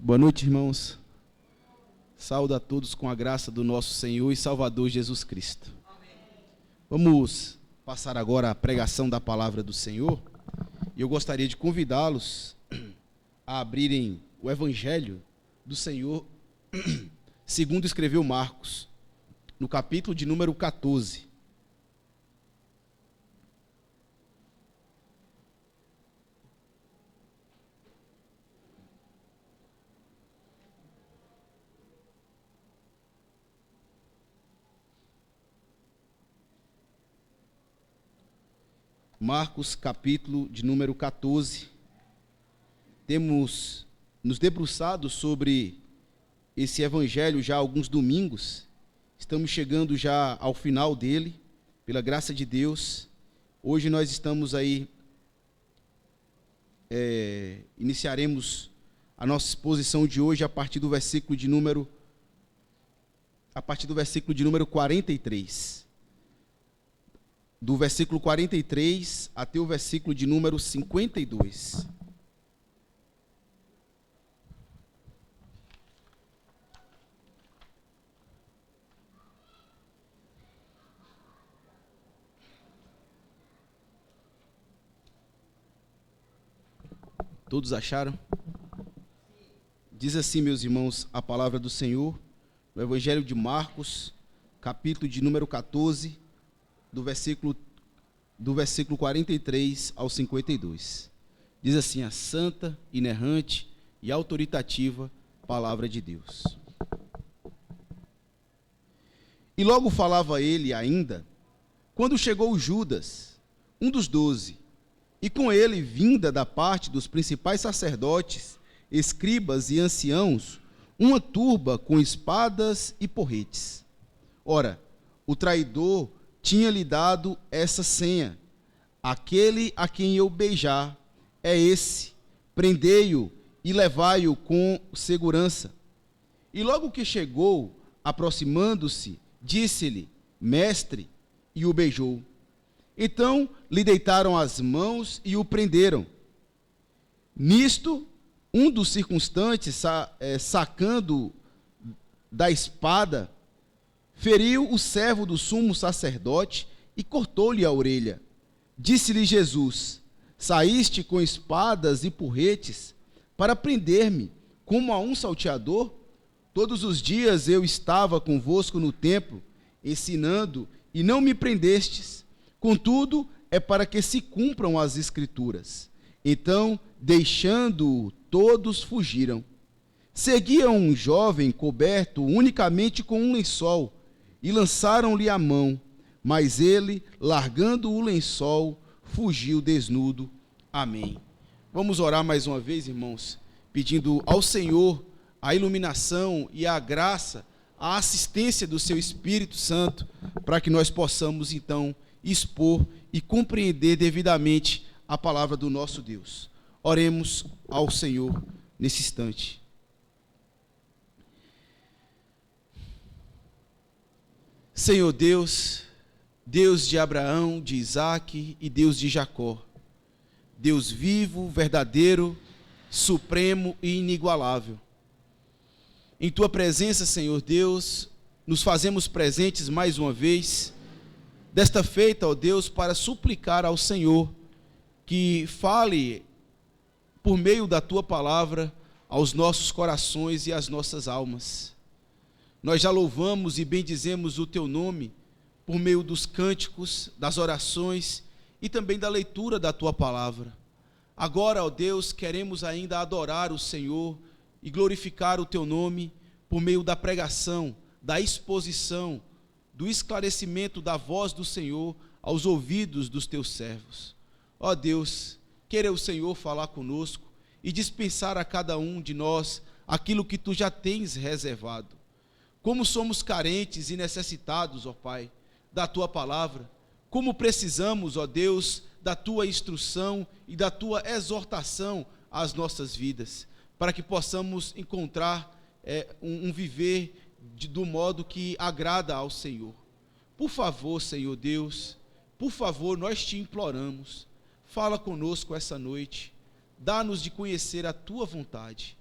Boa noite, irmãos. Saúdo a todos com a graça do nosso Senhor e Salvador Jesus Cristo. Vamos passar agora a pregação da palavra do Senhor. E eu gostaria de convidá-los a abrirem o Evangelho do Senhor, segundo escreveu Marcos, no capítulo de número 14. Marcos, capítulo de número 14. Temos nos debruçado sobre esse evangelho já há alguns domingos. Estamos chegando já ao final dele, pela graça de Deus. Hoje nós estamos aí, iniciaremos a nossa exposição de hoje a partir do versículo de número 43. Do versículo 43 até o versículo de número 52. Todos acharam? Diz assim, meus irmãos, a palavra do Senhor, no Evangelho de Marcos, capítulo de número 14, do versículo 43 ao 52. Diz assim: a santa, inerrante e autoritativa palavra de Deus. E logo falava ele ainda, quando chegou Judas, um dos 12, e com ele, vinda da parte dos principais sacerdotes, escribas e anciãos, uma turba com espadas e porretes. Ora, o traidor tinha-lhe dado essa senha: aquele a quem eu beijar é esse, prendei-o e levai-o com segurança. E logo que chegou, aproximando-se, disse-lhe: mestre, e o beijou. Então lhe deitaram as mãos e o prenderam. Nisto, um dos circunstantes, sacando da espada, feriu o servo do sumo sacerdote e cortou-lhe a orelha. Disse-lhe Jesus: saíste com espadas e porretes para prender-me, como a um salteador? Todos os dias eu estava convosco no templo, ensinando, e não me prendestes. Contudo, é para que se cumpram as Escrituras. Então, deixando-o, todos fugiram. Seguia um jovem coberto unicamente com um lençol, e lançaram-lhe a mão, mas ele, largando o lençol, fugiu desnudo. Amém. Vamos orar mais uma vez, irmãos, pedindo ao Senhor a iluminação e a graça, a assistência do seu Espírito Santo, para que nós possamos, então, expor e compreender devidamente a palavra do nosso Deus. Oremos ao Senhor nesse instante. Senhor Deus, Deus de Abraão, de Isaque e Deus de Jacó, Deus vivo, verdadeiro, supremo e inigualável. Em Tua presença, Senhor Deus, nos fazemos presentes mais uma vez, desta feita, ó Deus, para suplicar ao Senhor que fale por meio da Tua palavra aos nossos corações e às nossas almas. Nós já louvamos e bendizemos o Teu nome por meio dos cânticos, das orações e também da leitura da Tua palavra. Agora, ó Deus, queremos ainda adorar o Senhor e glorificar o Teu nome por meio da pregação, da exposição, do esclarecimento da voz do Senhor aos ouvidos dos Teus servos. Ó Deus, queira o Senhor falar conosco e dispensar a cada um de nós aquilo que Tu já tens reservado. Como somos carentes e necessitados, ó Pai, da Tua palavra, como precisamos, ó Deus, da Tua instrução e da Tua exortação às nossas vidas, para que possamos encontrar um viver do modo que agrada ao Senhor. Por favor, Senhor Deus, por favor, nós Te imploramos, fala conosco essa noite, dá-nos de conhecer a Tua vontade.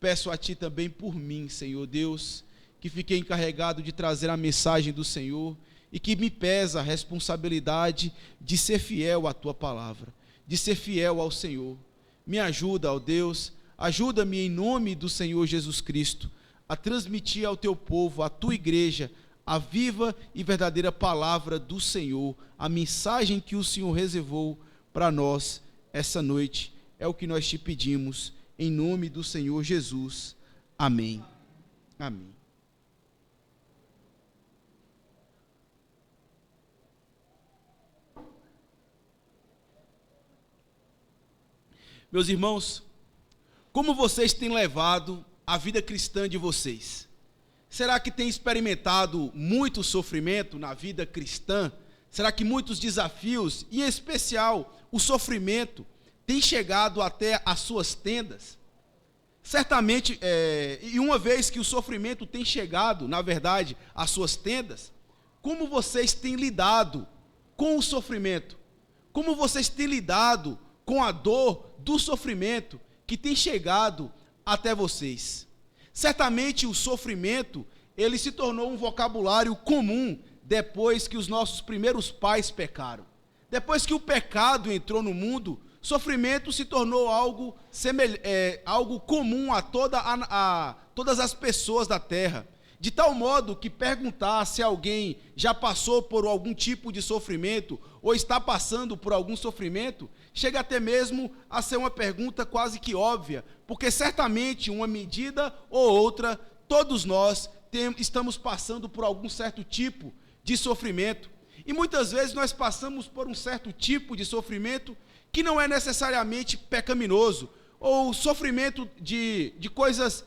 peço a Ti também por mim, Senhor Deus, que fiquei encarregado de trazer a mensagem do Senhor e que me pesa a responsabilidade de ser fiel à Tua palavra, de ser fiel ao Senhor. Me ajuda, ó Deus, ajuda-me em nome do Senhor Jesus Cristo a transmitir ao Teu povo, à Tua igreja, a viva e verdadeira palavra do Senhor, a mensagem que o Senhor reservou para nós essa noite. É o que nós te pedimos, em nome do Senhor Jesus. Amém. Amém. Meus irmãos, como vocês têm levado a vida cristã de vocês? Será que têm experimentado muito sofrimento na vida cristã? Será que muitos desafios, e em especial o sofrimento, têm chegado até as suas tendas? Certamente, e uma vez que o sofrimento tem chegado, na verdade, às suas tendas, como vocês têm lidado com o sofrimento? Como vocês têm lidado com a dor do sofrimento que tem chegado até vocês? Certamente o sofrimento, ele se tornou um vocabulário comum depois que os nossos primeiros pais pecaram. Depois que o pecado entrou no mundo, sofrimento se tornou algo comum a todas as pessoas da terra. De tal modo que perguntar se alguém já passou por algum tipo de sofrimento ou está passando por algum sofrimento, chega até mesmo a ser uma pergunta quase que óbvia, porque certamente uma medida ou outra, todos nós estamos passando por algum certo tipo de sofrimento. E muitas vezes nós passamos por um certo tipo de sofrimento que não é necessariamente pecaminoso, ou sofrimento de coisas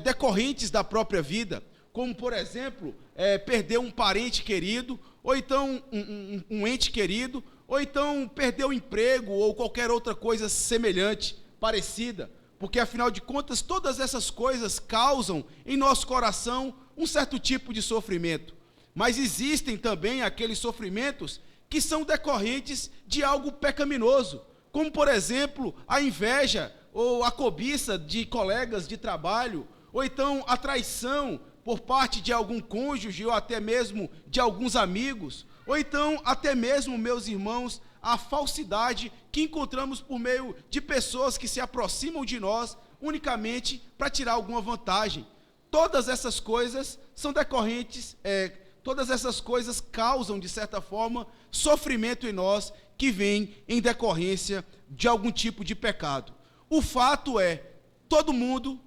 decorrentes da própria vida, como, por exemplo, perder um parente querido, ou então um ente querido, ou então perder o emprego, ou qualquer outra coisa semelhante, parecida, porque, afinal de contas, todas essas coisas causam em nosso coração um certo tipo de sofrimento. Mas existem também aqueles sofrimentos que são decorrentes de algo pecaminoso, como, por exemplo, a inveja ou a cobiça de colegas de trabalho, ou então a traição por parte de algum cônjuge ou até mesmo de alguns amigos, ou então até mesmo, meus irmãos, a falsidade que encontramos por meio de pessoas que se aproximam de nós unicamente para tirar alguma vantagem. Todas essas coisas são decorrentes, todas essas coisas causam, de certa forma, sofrimento em nós que vem em decorrência de algum tipo de pecado. O fato é, todo mundo,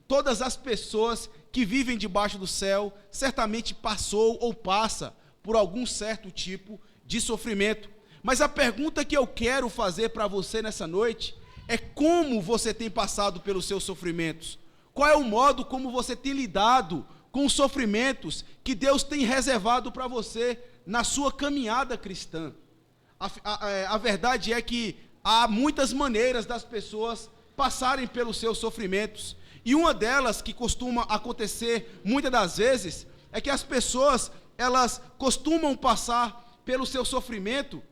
todas as pessoas que vivem debaixo do céu, certamente passou ou passa por algum certo tipo de sofrimento. Mas a pergunta que eu quero fazer para você nessa noite é como você tem passado pelos seus sofrimentos? Qual é o modo como você tem lidado com os sofrimentos que Deus tem reservado para você na sua caminhada cristã? A verdade é que há muitas maneiras das pessoas passarem pelos seus sofrimentos. E uma delas que costuma acontecer muitas das vezes é que as pessoas, elas costumam passar pelo seu sofrimento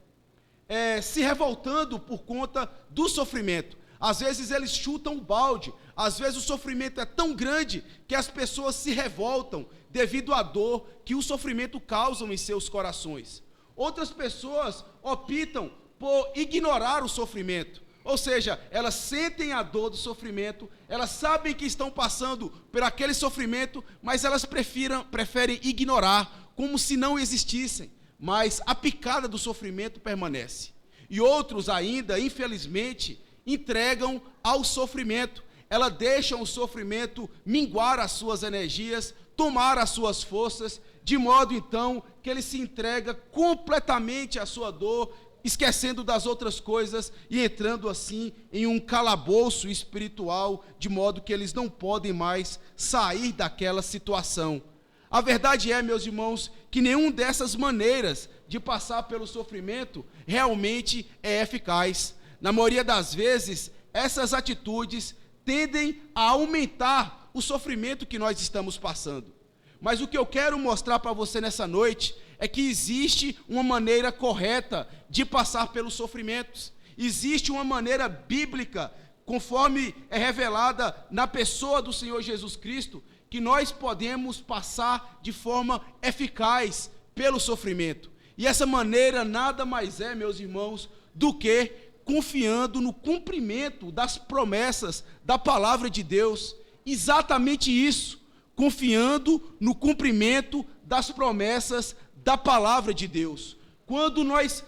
se revoltando por conta do sofrimento. Às vezes eles chutam o balde, às vezes o sofrimento é tão grande que as pessoas se revoltam devido à dor que o sofrimento causa em seus corações. Outras pessoas optam por ignorar o sofrimento. Ou seja, elas sentem a dor do sofrimento, elas sabem que estão passando por aquele sofrimento, mas elas preferem ignorar, como se não existissem. Mas a picada do sofrimento permanece. E outros ainda, infelizmente, entregam ao sofrimento. Elas deixam o sofrimento minguar as suas energias, tomar as suas forças, de modo então que ele se entrega completamente à sua dor, esquecendo das outras coisas e entrando assim em um calabouço espiritual, de modo que eles não podem mais sair daquela situação. A verdade é, meus irmãos, que nenhuma dessas maneiras de passar pelo sofrimento realmente é eficaz. Na maioria das vezes, essas atitudes tendem a aumentar o sofrimento que nós estamos passando. Mas o que eu quero mostrar para você nessa noite é que existe uma maneira correta de passar pelos sofrimentos. Existe uma maneira bíblica conforme é revelada na pessoa do Senhor Jesus Cristo, que nós podemos passar de forma eficaz pelo sofrimento. E essa maneira nada mais é, meus irmãos, do que confiando no cumprimento das promessas da palavra de Deus. Exatamente isso, confiando no cumprimento das promessas da palavra de Deus. Quando nós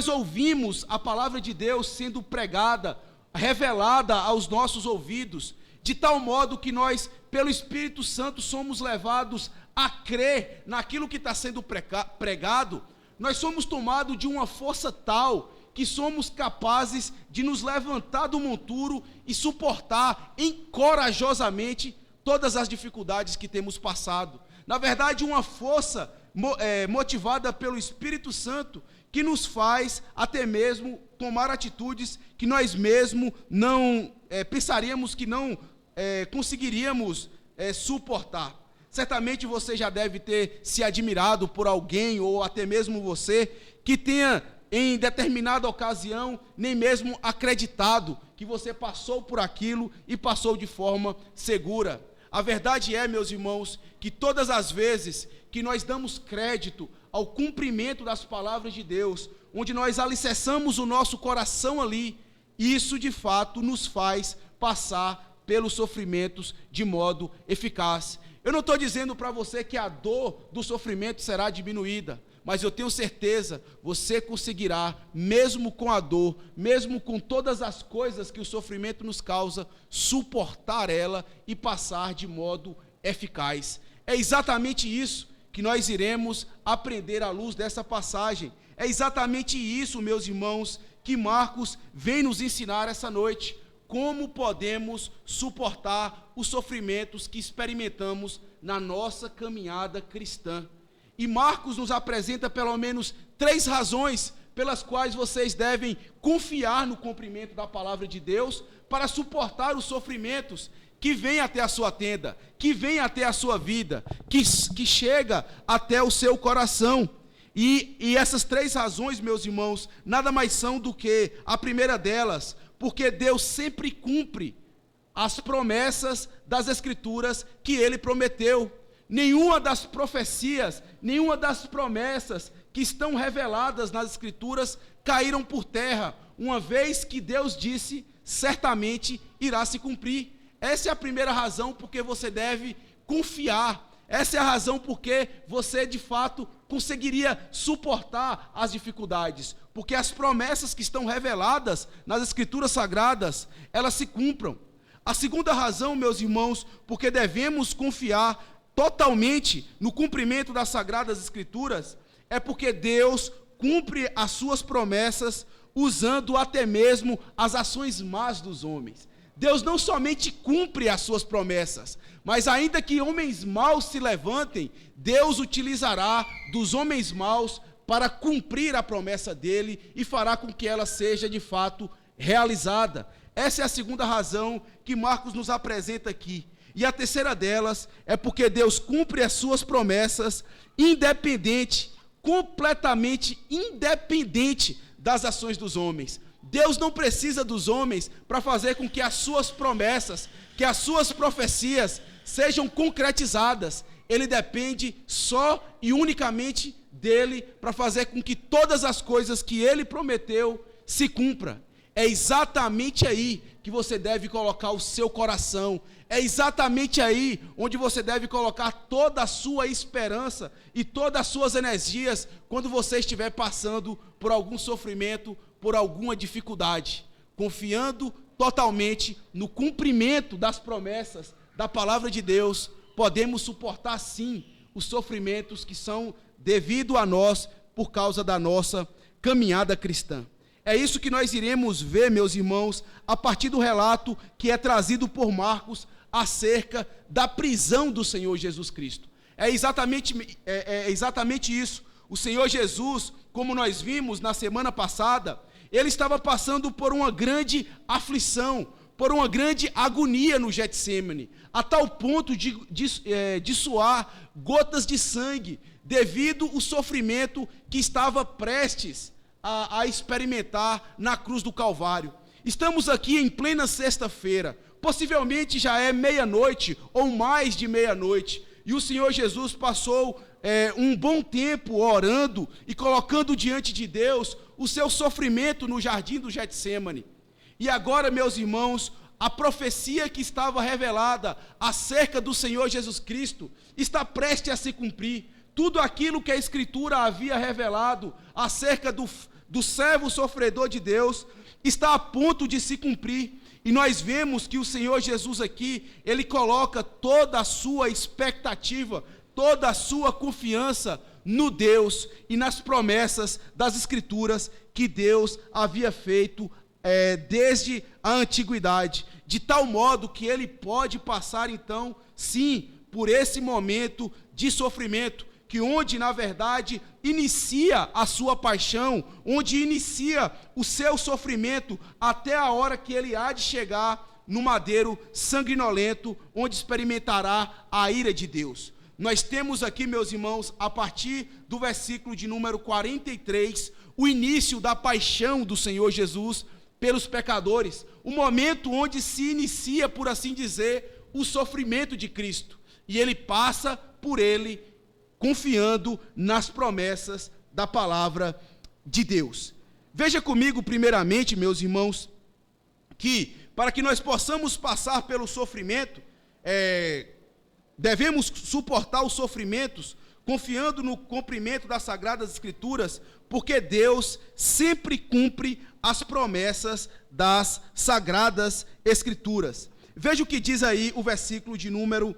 ouvimos a palavra de Deus sendo pregada, revelada aos nossos ouvidos, de tal modo que nós, pelo Espírito Santo, somos levados a crer naquilo que está sendo pregado, nós somos tomados de uma força tal que somos capazes de nos levantar do monturo e suportar encorajosamente todas as dificuldades que temos passado. Na verdade, uma força motivada pelo Espírito Santo, que nos faz até mesmo tomar atitudes que nós mesmos não pensaríamos que não conseguiríamos suportar. Certamente você já deve ter se admirado por alguém, ou até mesmo você, que tenha em determinada ocasião nem mesmo acreditado que você passou por aquilo e passou de forma segura. A verdade é, meus irmãos, que todas as vezes que nós damos crédito ao cumprimento das palavras de Deus, onde nós alicerçamos o nosso coração ali, isso de fato nos faz passar pelos sofrimentos de modo eficaz. Eu não estou dizendo para você que a dor do sofrimento será diminuída, mas eu tenho certeza, você conseguirá, mesmo com a dor, mesmo com todas as coisas que o sofrimento nos causa, suportar ela e passar de modo eficaz. É exatamente isso que nós iremos aprender à luz dessa passagem. É exatamente isso, meus irmãos, que Marcos vem nos ensinar essa noite. Como podemos suportar os sofrimentos que experimentamos na nossa caminhada cristã. E Marcos nos apresenta pelo menos 3 razões pelas quais vocês devem confiar no cumprimento da palavra de Deus para suportar os sofrimentos que vêm até a sua tenda, que vêm até a sua vida, que chega até o seu coração. E essas 3 razões, meus irmãos, nada mais são do que a primeira delas, porque Deus sempre cumpre as promessas das Escrituras que Ele prometeu. Nenhuma das profecias, nenhuma das promessas que estão reveladas nas Escrituras caíram por terra, uma vez que Deus disse, certamente irá se cumprir. Essa é a primeira razão porque você deve confiar. Essa é a razão porque você, de fato, conseguiria suportar as dificuldades. Porque as promessas que estão reveladas nas Escrituras Sagradas, elas se cumpram. A segunda razão, meus irmãos, porque devemos confiar totalmente no cumprimento das Sagradas Escrituras, é porque Deus cumpre as suas promessas usando até mesmo as ações más dos homens. Deus não somente cumpre as suas promessas, mas ainda que homens maus se levantem, Deus utilizará dos homens maus para cumprir a promessa dele e fará com que ela seja de fato realizada. Essa é a segunda razão que Marcos nos apresenta aqui. E a terceira delas é porque Deus cumpre as suas promessas independente, completamente independente das ações dos homens. Deus não precisa dos homens para fazer com que as suas promessas, que as suas profecias sejam concretizadas. Ele depende só e unicamente dele para fazer com que todas as coisas que ele prometeu se cumpram. É exatamente aí que você deve colocar o seu coração. É exatamente aí onde você deve colocar toda a sua esperança e todas as suas energias quando você estiver passando por algum sofrimento, por alguma dificuldade. Confiando totalmente no cumprimento das promessas da palavra de Deus, podemos suportar sim os sofrimentos que são devido a nós por causa da nossa caminhada cristã. É isso que nós iremos ver, meus irmãos, a partir do relato que é trazido por Marcos acerca da prisão do Senhor Jesus Cristo. É exatamente isso. O Senhor Jesus, como nós vimos na semana passada, ele estava passando por uma grande aflição, por uma grande agonia no Getsêmani, a tal ponto de suar gotas de sangue, devido ao sofrimento que estava prestes a experimentar na cruz do Calvário. Estamos aqui em plena sexta-feira, possivelmente já é meia-noite ou mais de meia-noite, e o Senhor Jesus passou um bom tempo orando e colocando diante de Deus o seu sofrimento no jardim do Getsêmani. E agora, meus irmãos, a profecia que estava revelada acerca do Senhor Jesus Cristo está prestes a se cumprir. Tudo aquilo que a Escritura havia revelado acerca do servo sofredor de Deus está a ponto de se cumprir. E nós vemos que o Senhor Jesus aqui, Ele coloca toda a sua expectativa, toda a sua confiança no Deus e nas promessas das Escrituras que Deus havia feito desde a antiguidade, de tal modo que Ele pode passar então, sim, por esse momento de sofrimento, que onde na verdade inicia a sua paixão, onde inicia o seu sofrimento, até a hora que ele há de chegar no madeiro sanguinolento, onde experimentará a ira de Deus. Nós temos aqui, meus irmãos, a partir do versículo de número 43, o início da paixão do Senhor Jesus pelos pecadores, o momento onde se inicia, por assim dizer, o sofrimento de Cristo, e ele passa por ele, confiando nas promessas da palavra de Deus. Veja comigo, primeiramente, meus irmãos, que para que nós possamos passar pelo sofrimento, devemos suportar os sofrimentos, confiando no cumprimento das Sagradas Escrituras, porque Deus sempre cumpre as promessas das Sagradas Escrituras. Veja o que diz aí o versículo de número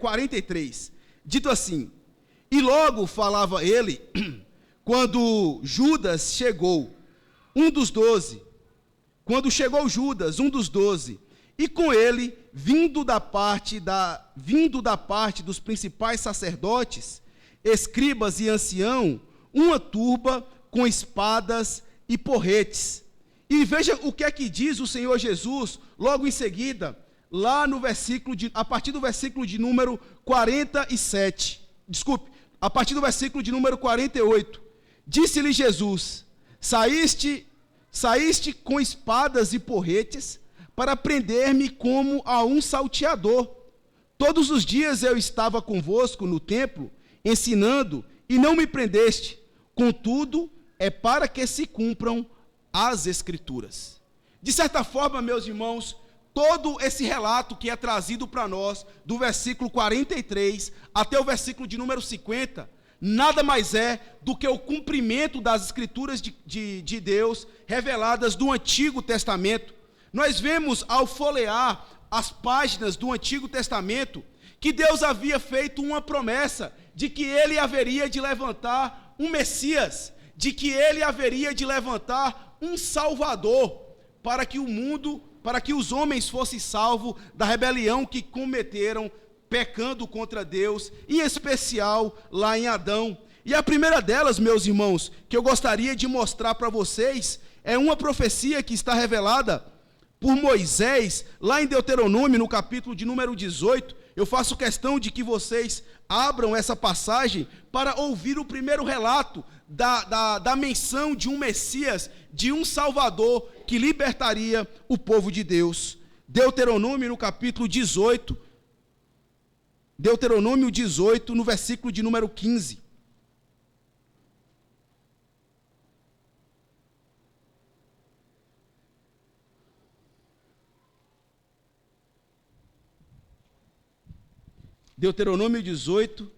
43, dito assim: e logo falava ele, quando Judas chegou, quando chegou Judas, um dos 12, e com ele, vindo da parte dos principais sacerdotes, escribas e ancião, uma turba com espadas e porretes. E veja o que é que diz o Senhor Jesus, logo em seguida, lá no a partir do versículo de número 47, a partir do versículo de número 48, disse-lhe Jesus: saíste com espadas e porretes para prender-me como a um salteador. Todos os dias eu estava convosco no templo, ensinando, e não me prendeste. Contudo, é para que se cumpram as Escrituras. De certa forma, meus irmãos, todo esse relato que é trazido para nós, do versículo 43 até o versículo de número 50, nada mais é do que o cumprimento das Escrituras de Deus, reveladas do Antigo Testamento. Nós vemos, ao folhear as páginas do Antigo Testamento, que Deus havia feito uma promessa de que Ele haveria de levantar um Messias, de que Ele haveria de levantar um Salvador, para que os homens fossem salvos da rebelião que cometeram, pecando contra Deus, em especial lá em Adão. E a primeira delas, meus irmãos, que eu gostaria de mostrar para vocês, é uma profecia que está revelada por Moisés, lá em Deuteronômio, no capítulo de número 18. Eu faço questão de que vocês abram essa passagem para ouvir o primeiro relato da menção de um Messias, de um Salvador que libertaria o povo de Deus. Deuteronômio, no capítulo 18, Deuteronômio 18, no versículo de número 15. Deuteronômio 18,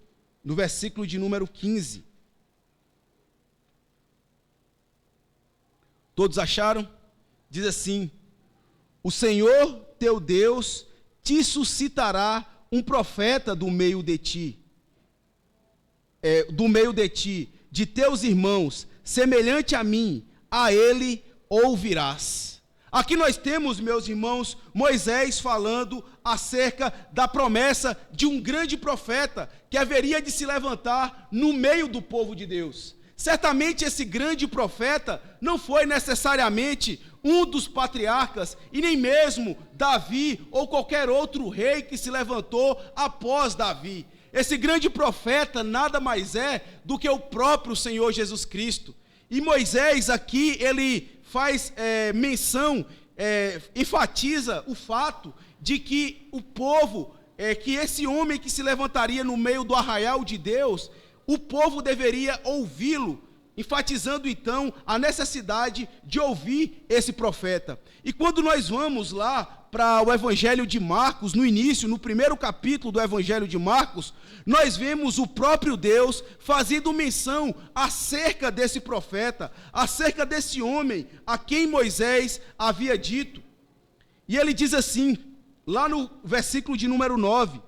no versículo de número 15. Todos acharam? Diz assim: o Senhor teu Deus te suscitará um profeta do meio de ti, de teus irmãos, semelhante a mim, a ele ouvirás. Aqui nós temos, meus irmãos, Moisés falando acerca da promessa de um grande profeta que haveria de se levantar no meio do povo de Deus. Certamente esse grande profeta não foi necessariamente um dos patriarcas, e nem mesmo Davi ou qualquer outro rei que se levantou após Davi. Esse grande profeta nada mais é do que o próprio Senhor Jesus Cristo. E Moisés aqui, ele faz menção, enfatiza o fato de que o povo, que esse homem que se levantaria no meio do arraial de Deus, o povo deveria ouvi-lo, enfatizando então a necessidade de ouvir esse profeta. E quando nós vamos lá para o Evangelho de Marcos, no início, no primeiro capítulo do Evangelho de Marcos, nós vemos o próprio Deus fazendo menção acerca desse profeta, acerca desse homem a quem Moisés havia dito. E ele diz assim, lá no versículo de número 9,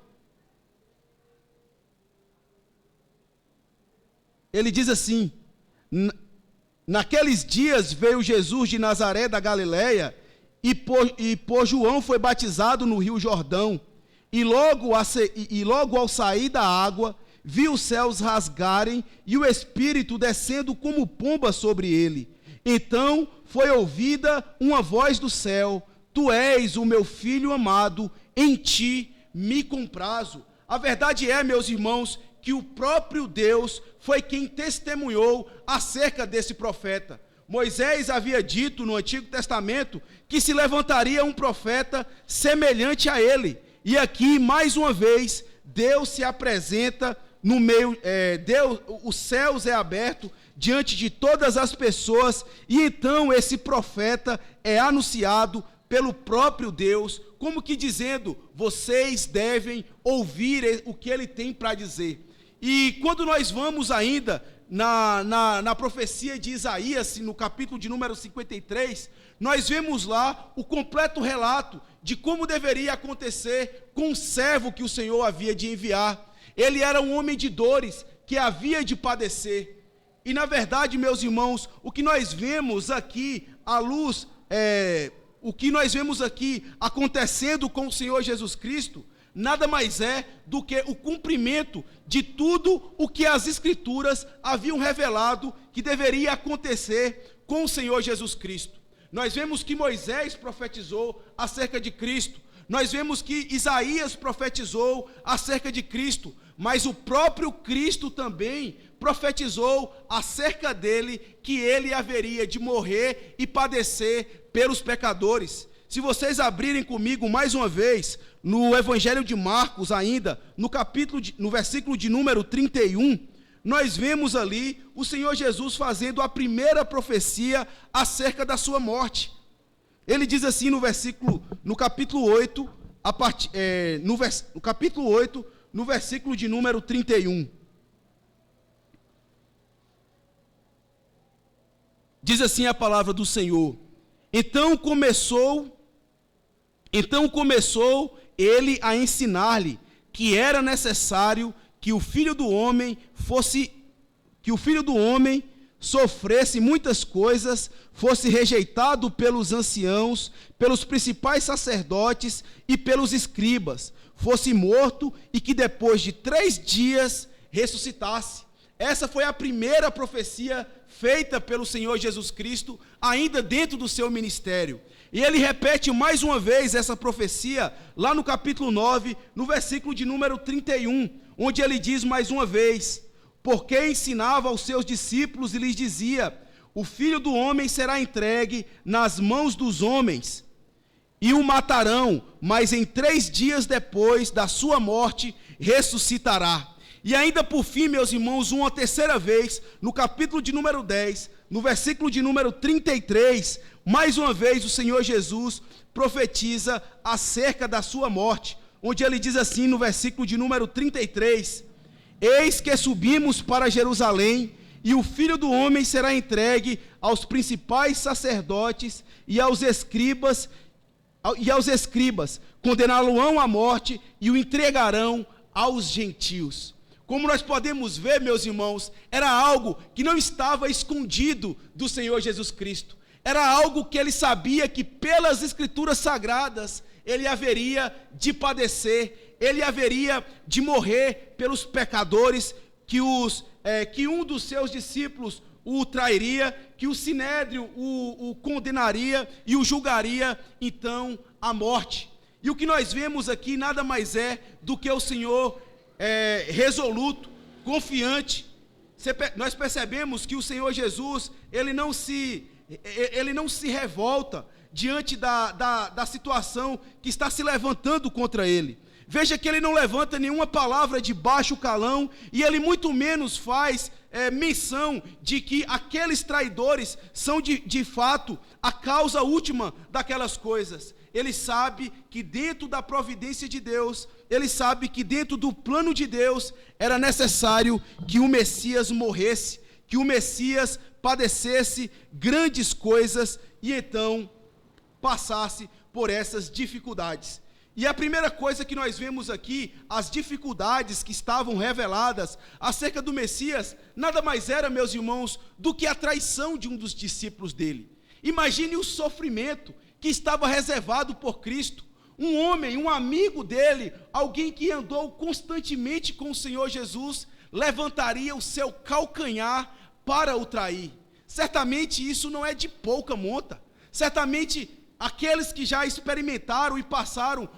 ele diz assim: naqueles dias veio Jesus de Nazaré da Galileia, e por João foi batizado no rio Jordão, e logo ao sair da água, viu os céus rasgarem, e o Espírito descendo como pomba sobre ele. Então foi ouvida uma voz do céu: Tu és o meu filho amado, em ti me comprazo. A verdade é, meus irmãos, que o próprio Deus foi quem testemunhou acerca desse profeta. Moisés havia dito no Antigo Testamento que se levantaria um profeta semelhante a ele. E aqui, mais uma vez, Deus se apresenta no meio, os céus é aberto diante de todas as pessoas, e então esse profeta é anunciado pelo próprio Deus, como que dizendo: vocês devem ouvir o que ele tem para dizer. E quando nós vamos ainda na profecia de Isaías, no capítulo de número 53, nós vemos lá o completo relato de como deveria acontecer com o servo que o Senhor havia de enviar. Ele era um homem de dores, que havia de padecer. E na verdade, meus irmãos, o que nós vemos aqui, o que nós vemos aqui acontecendo com o Senhor Jesus Cristo, nada mais é do que o cumprimento de tudo o que as Escrituras haviam revelado que deveria acontecer com o Senhor Jesus Cristo. Nós vemos que Moisés profetizou acerca de Cristo, nós vemos que Isaías profetizou acerca de Cristo, mas o próprio Cristo também profetizou acerca dele, que ele haveria de morrer e padecer pelos pecadores. Se vocês abrirem comigo mais uma vez no Evangelho de Marcos, ainda no versículo de número 31, nós vemos ali o Senhor Jesus fazendo a primeira profecia acerca da sua morte. Ele diz assim no capítulo 8, no versículo de número 31. Diz assim a palavra do Senhor: Então começou ele a ensinar-lhe que era necessário que o Filho do Homem sofresse muitas coisas, fosse rejeitado pelos anciãos, pelos principais sacerdotes e pelos escribas, fosse morto e que depois de 3 dias ressuscitasse. Essa foi a primeira profecia feita pelo Senhor Jesus Cristo, ainda dentro do seu ministério. E ele repete mais uma vez essa profecia, lá no capítulo 9, no versículo de número 31, onde ele diz mais uma vez: porque ensinava aos seus discípulos e lhes dizia: o Filho do Homem será entregue nas mãos dos homens, e o matarão, mas em 3 dias depois da sua morte ressuscitará. E ainda por fim, meus irmãos, uma terceira vez, no capítulo de número 10, no versículo de número 33, mais uma vez o Senhor Jesus profetiza acerca da sua morte, onde ele diz assim no versículo de número 33: eis que subimos para Jerusalém, e o Filho do Homem será entregue aos principais sacerdotes e aos escribas, condená-lo-ão à morte e o entregarão aos gentios. Como nós podemos ver, meus irmãos, era algo que não estava escondido do Senhor Jesus Cristo. Era algo que ele sabia que pelas Escrituras Sagradas ele haveria de padecer, ele haveria de morrer pelos pecadores, que um dos seus discípulos o trairia, que o sinédrio o condenaria e o julgaria então à morte. E o que nós vemos aqui nada mais é do que o Senhor resoluto, confiante. Nós percebemos que o Senhor Jesus, ele não se revolta diante da situação que está se levantando contra ele. Veja que ele não levanta nenhuma palavra de baixo calão, e ele muito menos faz menção de que aqueles traidores são de fato a causa última daquelas coisas. Ele sabe que dentro da providência de Deus, ele sabe que dentro do plano de Deus, era necessário que o Messias morresse, que o Messias padecesse grandes coisas e então passasse por essas dificuldades. E a primeira coisa que nós vemos aqui, as dificuldades que estavam reveladas acerca do Messias, nada mais era, meus irmãos, do que a traição de um dos discípulos dele. Imagine o sofrimento que estava reservado por Cristo. Um homem, um amigo dele, alguém que andou constantemente com o Senhor Jesus, levantaria o seu calcanhar para o trair. Certamente isso não é de pouca monta. Certamente aqueles que já experimentaram e passaram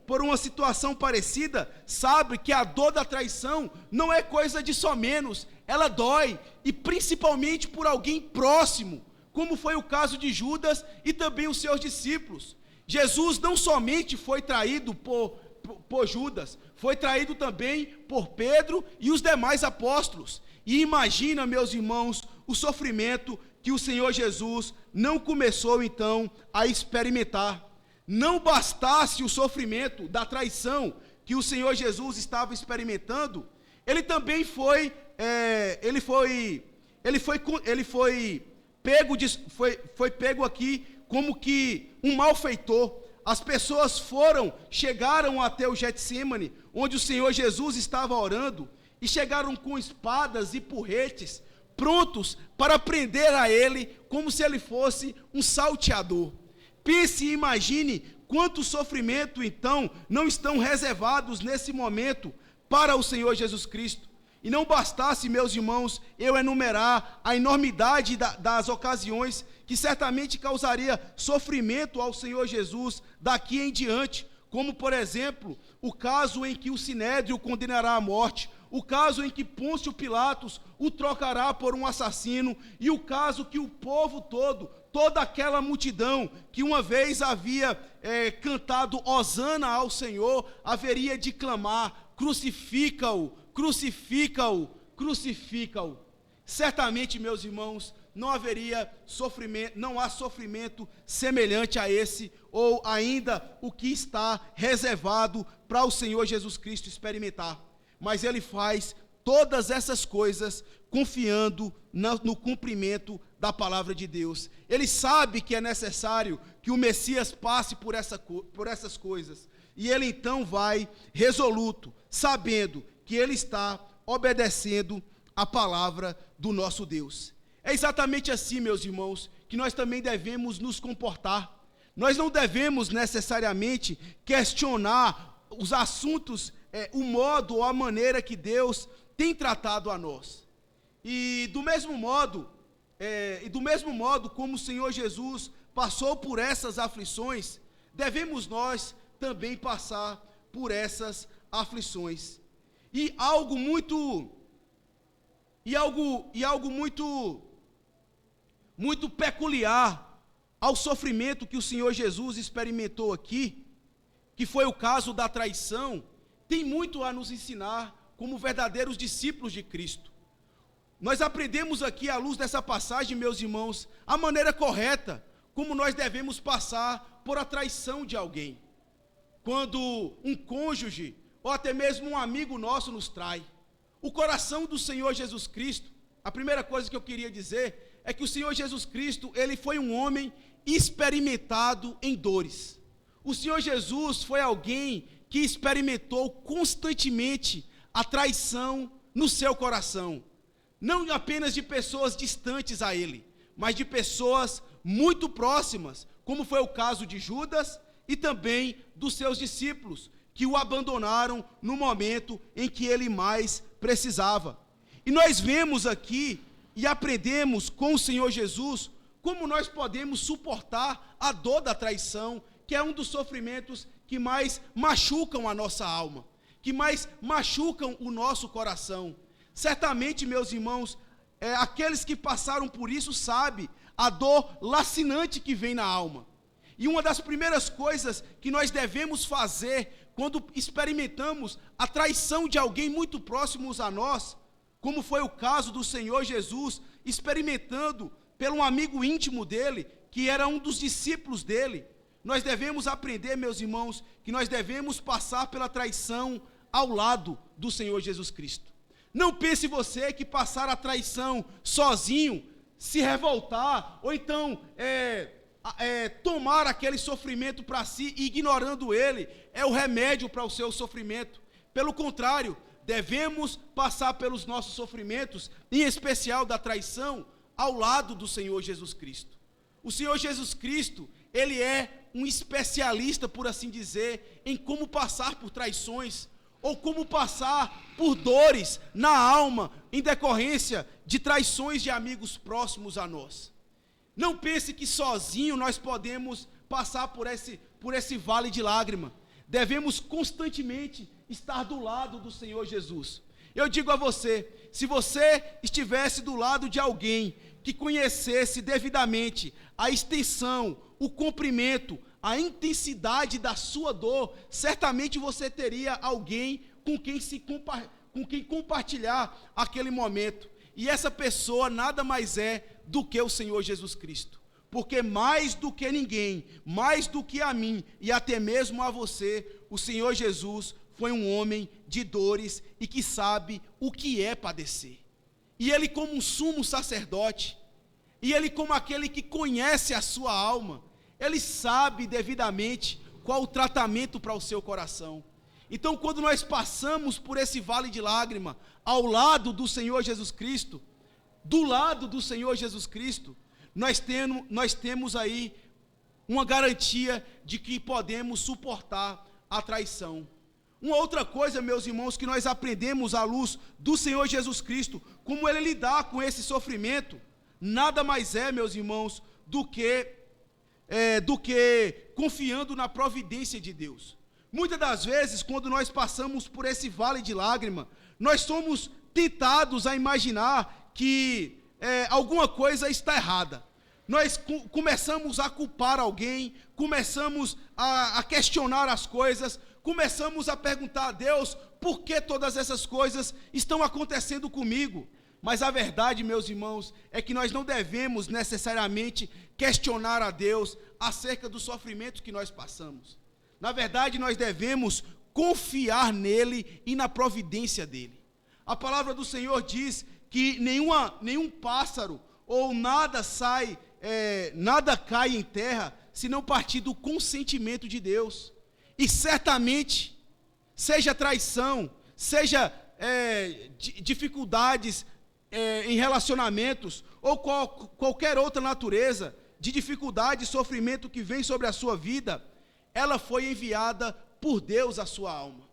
por uma situação parecida, sabem que a dor da traição não é coisa de só menos, ela dói, e principalmente por alguém próximo, como foi o caso de Judas e também os seus discípulos. Jesus não somente foi traído por Judas, foi traído também por Pedro e os demais apóstolos. E imagina, meus irmãos, o sofrimento que o Senhor Jesus não começou então a experimentar. Não bastasse o sofrimento da traição que o Senhor Jesus estava experimentando, ele também foi pego aqui como que um malfeitor. As pessoas chegaram até o Getsêmani, onde o Senhor Jesus estava orando, e chegaram com espadas e porretes, prontos para prender a ele, como se ele fosse um salteador. Pense e imagine quanto sofrimento, então, não estão reservados nesse momento para o Senhor Jesus Cristo. E não bastasse, meus irmãos, eu enumerar a enormidade das ocasiões que certamente causaria sofrimento ao Senhor Jesus daqui em diante, como, por exemplo, o caso em que o Sinédrio o condenará à morte, o caso em que Pôncio Pilatos o trocará por um assassino, e o caso que o povo todo, toda aquela multidão que uma vez havia cantado Hosana ao Senhor, haveria de clamar: crucifica-o, crucifica-o, crucifica-o. Certamente, meus irmãos, não há sofrimento semelhante a esse, ou ainda o que está reservado para o Senhor Jesus Cristo experimentar. Mas ele faz todas essas coisas confiando no cumprimento da palavra de Deus. Ele sabe que é necessário que o Messias passe por essas coisas, e ele então vai resoluto, sabendo que ele está obedecendo a palavra do nosso Deus. É exatamente assim, meus irmãos, que nós também devemos nos comportar. Nós não devemos necessariamente questionar os assuntos, o modo ou a maneira que Deus tem tratado a nós. E do mesmo modo como o Senhor Jesus passou por essas aflições, devemos nós também passar por essas aflições. E algo muito peculiar ao sofrimento que o Senhor Jesus experimentou aqui, que foi o caso da traição, tem muito a nos ensinar como verdadeiros discípulos de Cristo. Nós aprendemos aqui, à luz dessa passagem, meus irmãos, a maneira correta como nós devemos passar por a traição de alguém. Quando um cônjuge ou até mesmo um amigo nosso nos trai, o coração do Senhor Jesus Cristo, a primeira coisa que eu queria dizer é que o Senhor Jesus Cristo, ele foi um homem experimentado em dores. O Senhor Jesus foi alguém que experimentou constantemente a traição no seu coração, não apenas de pessoas distantes a ele, mas de pessoas muito próximas, como foi o caso de Judas e também dos seus discípulos, que o abandonaram no momento em que ele mais precisava. E nós vemos aqui e aprendemos com o Senhor Jesus como nós podemos suportar a dor da traição, que é um dos sofrimentos que mais machucam a nossa alma, que mais machucam o nosso coração. Certamente, meus irmãos, aqueles que passaram por isso sabem a dor lacinante que vem na alma. E uma das primeiras coisas que nós devemos fazer quando experimentamos a traição de alguém muito próximo a nós, como foi o caso do Senhor Jesus, experimentando pelo um amigo íntimo dele, que era um dos discípulos dele, nós devemos aprender, meus irmãos, que nós devemos passar pela traição ao lado do Senhor Jesus Cristo. Não pense você que passar a traição sozinho, se revoltar, ou então tomar aquele sofrimento para si, ignorando ele, é o remédio para o seu sofrimento. Pelo contrário, devemos passar pelos nossos sofrimentos, em especial da traição, ao lado do Senhor Jesus Cristo. O Senhor Jesus Cristo, ele é um especialista, por assim dizer, em como passar por traições, ou como passar por dores na alma, em decorrência de traições de amigos próximos a nós. Não pense que sozinho nós podemos passar por esse vale de lágrima. Devemos constantemente estar do lado do Senhor Jesus. Eu digo a você, se você estivesse do lado de alguém que conhecesse devidamente a extensão, o comprimento, a intensidade da sua dor, certamente você teria alguém com quem compartilhar aquele momento. E essa pessoa nada mais é do que o Senhor Jesus Cristo. Porque mais do que ninguém, mais do que a mim e até mesmo a você, o Senhor Jesus foi um homem de dores e que sabe o que é padecer. E ele, como um sumo sacerdote, e ele, como aquele que conhece a sua alma, ele sabe devidamente qual o tratamento para o seu coração. Então, quando nós passamos por esse vale de lágrima, ao lado do Senhor Jesus Cristo, do lado do Senhor Jesus Cristo, nós temos aí uma garantia de que podemos suportar a traição. Uma outra coisa, meus irmãos, que nós aprendemos à luz do Senhor Jesus Cristo, como ele lidar com esse sofrimento, nada mais é, meus irmãos, do que confiando na providência de Deus. Muitas das vezes, quando nós passamos por esse vale de lágrima, nós somos tentados a imaginar que alguma coisa está errada. Nós começamos a culpar alguém, começamos a questionar as coisas, começamos a perguntar a Deus por que todas essas coisas estão acontecendo comigo. Mas a verdade, meus irmãos, é que nós não devemos necessariamente questionar a Deus acerca do sofrimento que nós passamos. Na verdade, nós devemos confiar nele e na providência dele. A palavra do Senhor diz que nenhum pássaro ou nada cai em terra se não partir do consentimento de Deus. E certamente, seja traição, seja dificuldades em relacionamentos, ou qualquer outra natureza de dificuldade e sofrimento que vem sobre a sua vida, ela foi enviada por Deus à sua alma.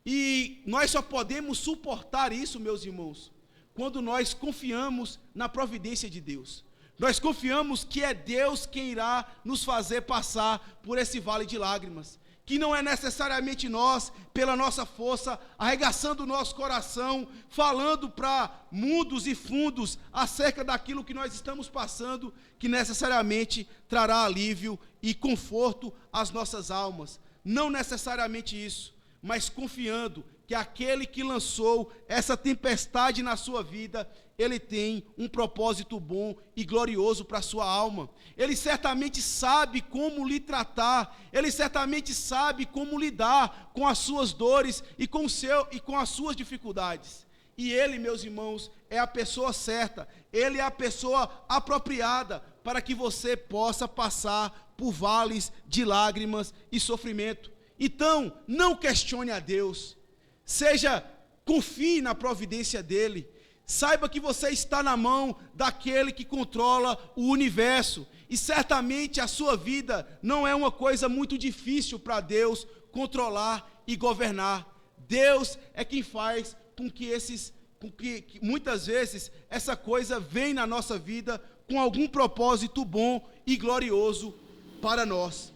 E nós só podemos suportar isso, meus irmãos, quando nós confiamos na providência de Deus. Nós confiamos que é Deus quem irá nos fazer passar por esse vale de lágrimas, que não é necessariamente nós, pela nossa força, arregaçando o nosso coração, falando para mundos e fundos acerca daquilo que nós estamos passando, que necessariamente trará alívio e conforto às nossas almas. Não necessariamente isso, mas confiando que aquele que lançou essa tempestade na sua vida, ele tem um propósito bom e glorioso para a sua alma. Ele certamente sabe como lhe tratar, ele certamente sabe como lidar com as suas dores e com as suas dificuldades. E ele, meus irmãos, é a pessoa certa, ele é a pessoa apropriada para que você possa passar por vales de lágrimas e sofrimento. Então, não questione a Deus, confie na providência dele. Saiba que você está na mão daquele que controla o universo. E certamente a sua vida não é uma coisa muito difícil para Deus controlar e governar. Deus é quem faz com que muitas vezes essa coisa vem na nossa vida com algum propósito bom e glorioso para nós.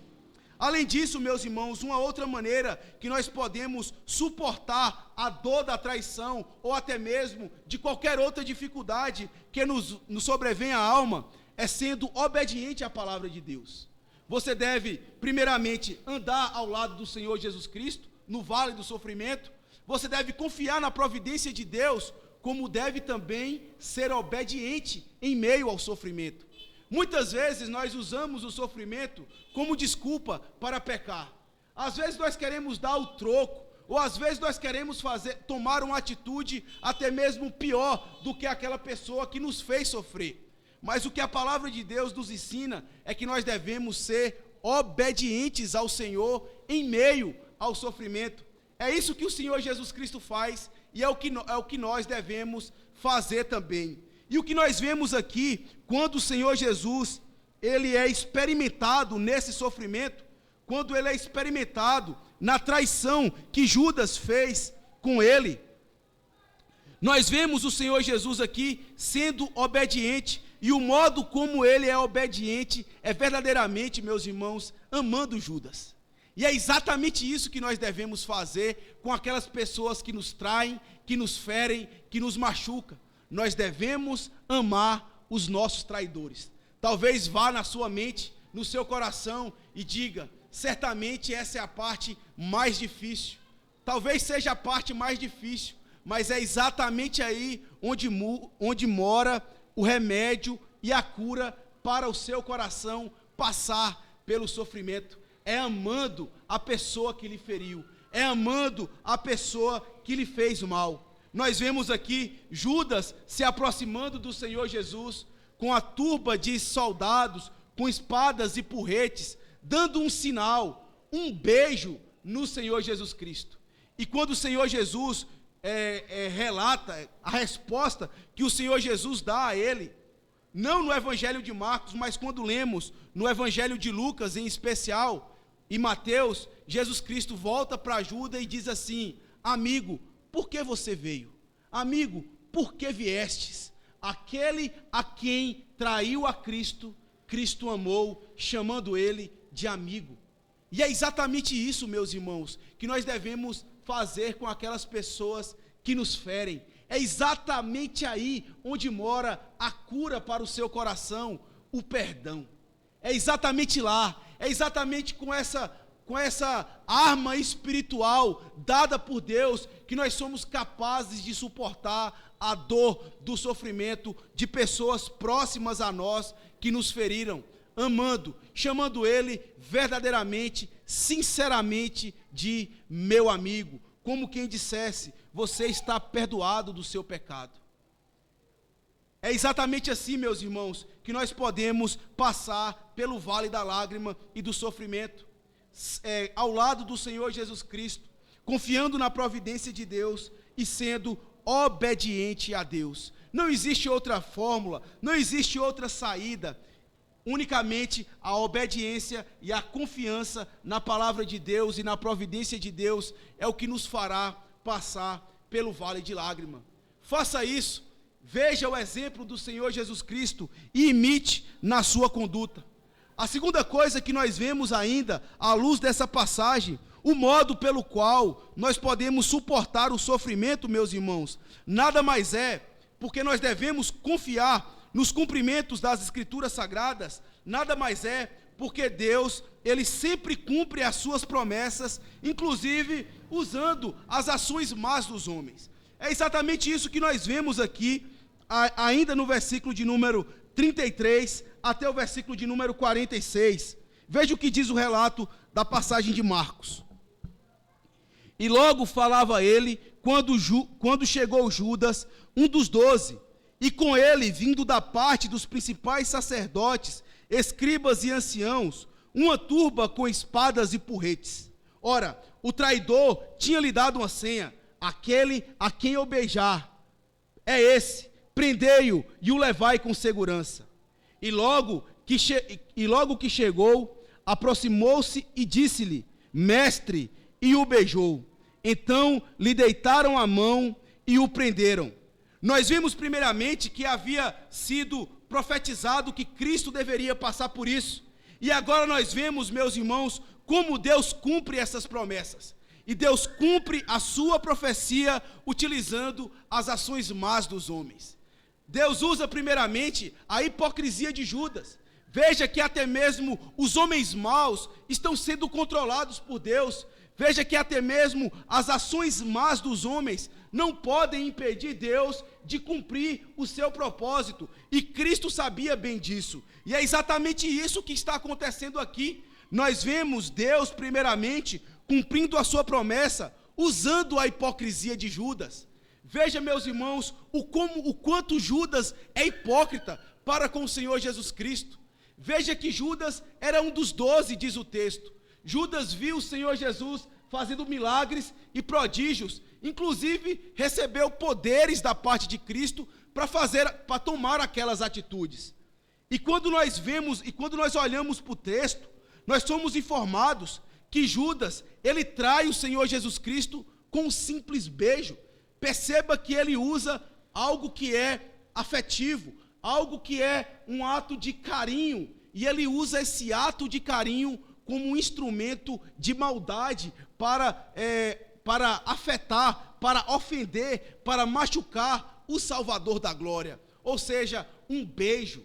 Além disso, meus irmãos, uma outra maneira que nós podemos suportar a dor da traição, ou até mesmo de qualquer outra dificuldade que nos sobrevém à alma, é sendo obediente à palavra de Deus. Você deve, primeiramente, andar ao lado do Senhor Jesus Cristo, no vale do sofrimento. Você deve confiar na providência de Deus, como deve também ser obediente em meio ao sofrimento. Muitas vezes nós usamos o sofrimento como desculpa para pecar. Às vezes nós queremos dar o troco, ou às vezes nós queremos tomar uma atitude até mesmo pior do que aquela pessoa que nos fez sofrer. Mas o que a palavra de Deus nos ensina é que nós devemos ser obedientes ao Senhor em meio ao sofrimento. É isso que o Senhor Jesus Cristo faz, e é o que nós devemos fazer também. E o que nós vemos aqui, quando o Senhor Jesus, ele é experimentado nesse sofrimento, quando ele é experimentado na traição que Judas fez com ele, nós vemos o Senhor Jesus aqui sendo obediente, e o modo como ele é obediente é verdadeiramente, meus irmãos, amando Judas. E é exatamente isso que nós devemos fazer com aquelas pessoas que nos traem, que nos ferem, que nos machucam. Nós devemos amar os nossos traidores. Talvez vá na sua mente, no seu coração e diga: certamente essa é a parte mais difícil. Talvez seja a parte mais difícil, mas é exatamente aí onde mora o remédio e a cura para o seu coração passar pelo sofrimento. É amando a pessoa que lhe feriu, é amando a pessoa que lhe fez mal. Nós vemos aqui Judas se aproximando do Senhor Jesus com a turba de soldados, com espadas e porretes, dando um sinal, um beijo no Senhor Jesus Cristo. E quando o Senhor Jesus relata a resposta que o Senhor Jesus dá a ele, não no Evangelho de Marcos, mas quando lemos no Evangelho de Lucas em especial, e Mateus, Jesus Cristo volta para Judas e diz assim: amigo, por que você veio? Amigo, por que viestes? Aquele a quem traiu a Cristo, Cristo amou, chamando ele de amigo. E é exatamente isso, meus irmãos, que nós devemos fazer com aquelas pessoas que nos ferem. É exatamente aí onde mora a cura para o seu coração, o perdão. É exatamente lá, é exatamente com essa arma espiritual dada por Deus que nós somos capazes de suportar a dor do sofrimento de pessoas próximas a nós que nos feriram, amando, chamando ele verdadeiramente, sinceramente de meu amigo, como quem dissesse: você está perdoado do seu pecado. É exatamente assim, meus irmãos, que nós podemos passar pelo vale da lágrima e do sofrimento, ao lado do Senhor Jesus Cristo, confiando na providência de Deus e sendo obediente a Deus. Não existe outra fórmula, não existe outra saída, unicamente a obediência e a confiança na palavra de Deus e na providência de Deus é o que nos fará passar pelo vale de lágrima. Faça isso. Veja o exemplo do Senhor Jesus Cristo e imite na sua conduta. A segunda coisa que nós vemos ainda, à luz dessa passagem, o modo pelo qual nós podemos suportar o sofrimento, meus irmãos, nada mais é porque nós devemos confiar nos cumprimentos das Escrituras Sagradas, nada mais é porque Deus, Ele sempre cumpre as suas promessas, inclusive usando as ações más dos homens. É exatamente isso que nós vemos aqui, ainda no versículo de número 33 até o versículo de número 46. Veja o que diz o relato da passagem de Marcos. E logo falava ele, quando chegou Judas, um dos 12, e com ele, vindo da parte dos principais sacerdotes, escribas e anciãos, uma turba com espadas e porretes. Ora, o traidor tinha lhe dado uma senha: aquele a quem eu beijar é esse, prendei-o e o levai com segurança. E logo que chegou, aproximou-se e disse-lhe: mestre, e o beijou. Então lhe deitaram a mão e o prenderam. Nós vimos primeiramente que havia sido profetizado que Cristo deveria passar por isso. E agora nós vemos, meus irmãos, como Deus cumpre essas promessas. E Deus cumpre a sua profecia utilizando as ações más dos homens. Deus usa primeiramente a hipocrisia de Judas. Veja que até mesmo os homens maus estão sendo controlados por Deus. Veja que até mesmo as ações más dos homens não podem impedir Deus de cumprir o seu propósito. E Cristo sabia bem disso. E é exatamente isso que está acontecendo aqui. Nós vemos Deus, primeiramente, cumprindo a sua promessa, usando a hipocrisia de Judas. Veja, meus irmãos, o quanto Judas é hipócrita para com o Senhor Jesus Cristo. Veja que Judas era um dos 12, diz o texto. Judas viu o Senhor Jesus fazendo milagres e prodígios, inclusive recebeu poderes da parte de Cristo para tomar aquelas atitudes. E quando nós vemos, e quando nós olhamos para o texto, nós somos informados que Judas, ele trai o Senhor Jesus Cristo com um simples beijo. Perceba que ele usa algo que é afetivo, algo que é um ato de carinho, e ele usa esse ato de carinho como um instrumento de maldade para afetar, para ofender, para machucar o Salvador da glória. Ou seja, um beijo.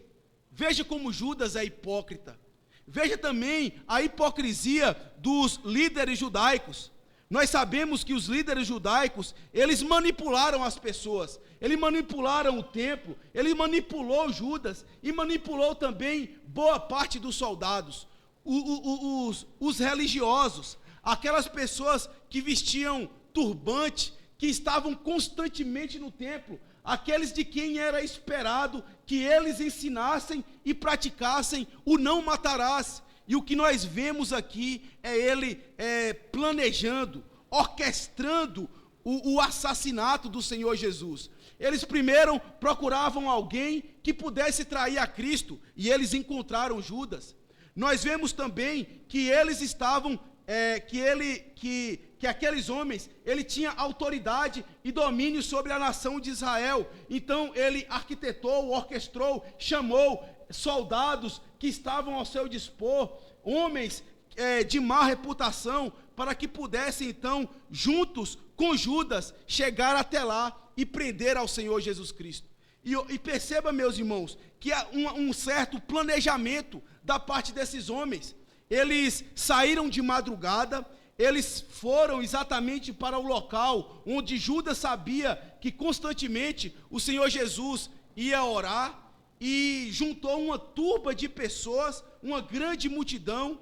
Veja como Judas é hipócrita. Veja também a hipocrisia dos líderes judaicos. Nós sabemos que os líderes judaicos, eles manipularam as pessoas, eles manipularam o templo, ele manipulou Judas e manipulou também boa parte dos soldados, os religiosos, aquelas pessoas que vestiam turbante, que estavam constantemente no templo, aqueles de quem era esperado que eles ensinassem e praticassem o não matarás. E o que nós vemos aqui é ele planejando, orquestrando o assassinato do Senhor Jesus. Eles primeiro procuravam alguém que pudesse trair a Cristo, e eles encontraram Judas. Nós vemos também que eles estavam, que aqueles homens, ele tinha autoridade e domínio sobre a nação de Israel. Então ele arquitetou, orquestrou, chamou soldados que estavam ao seu dispor, homens de má reputação, para que pudessem então, juntos com Judas, chegar até lá e prender ao Senhor Jesus Cristo. E perceba, meus irmãos, que há um certo planejamento da parte desses homens. Eles saíram de madrugada, eles foram exatamente para o local onde Judas sabia que constantemente o Senhor Jesus ia orar, e juntou uma turba de pessoas, uma grande multidão,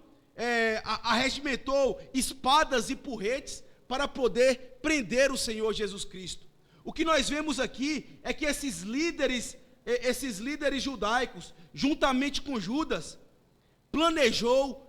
arregimentou espadas e porretes para poder prender o Senhor Jesus Cristo. O que nós vemos aqui é que esses líderes judaicos, juntamente com Judas, planejou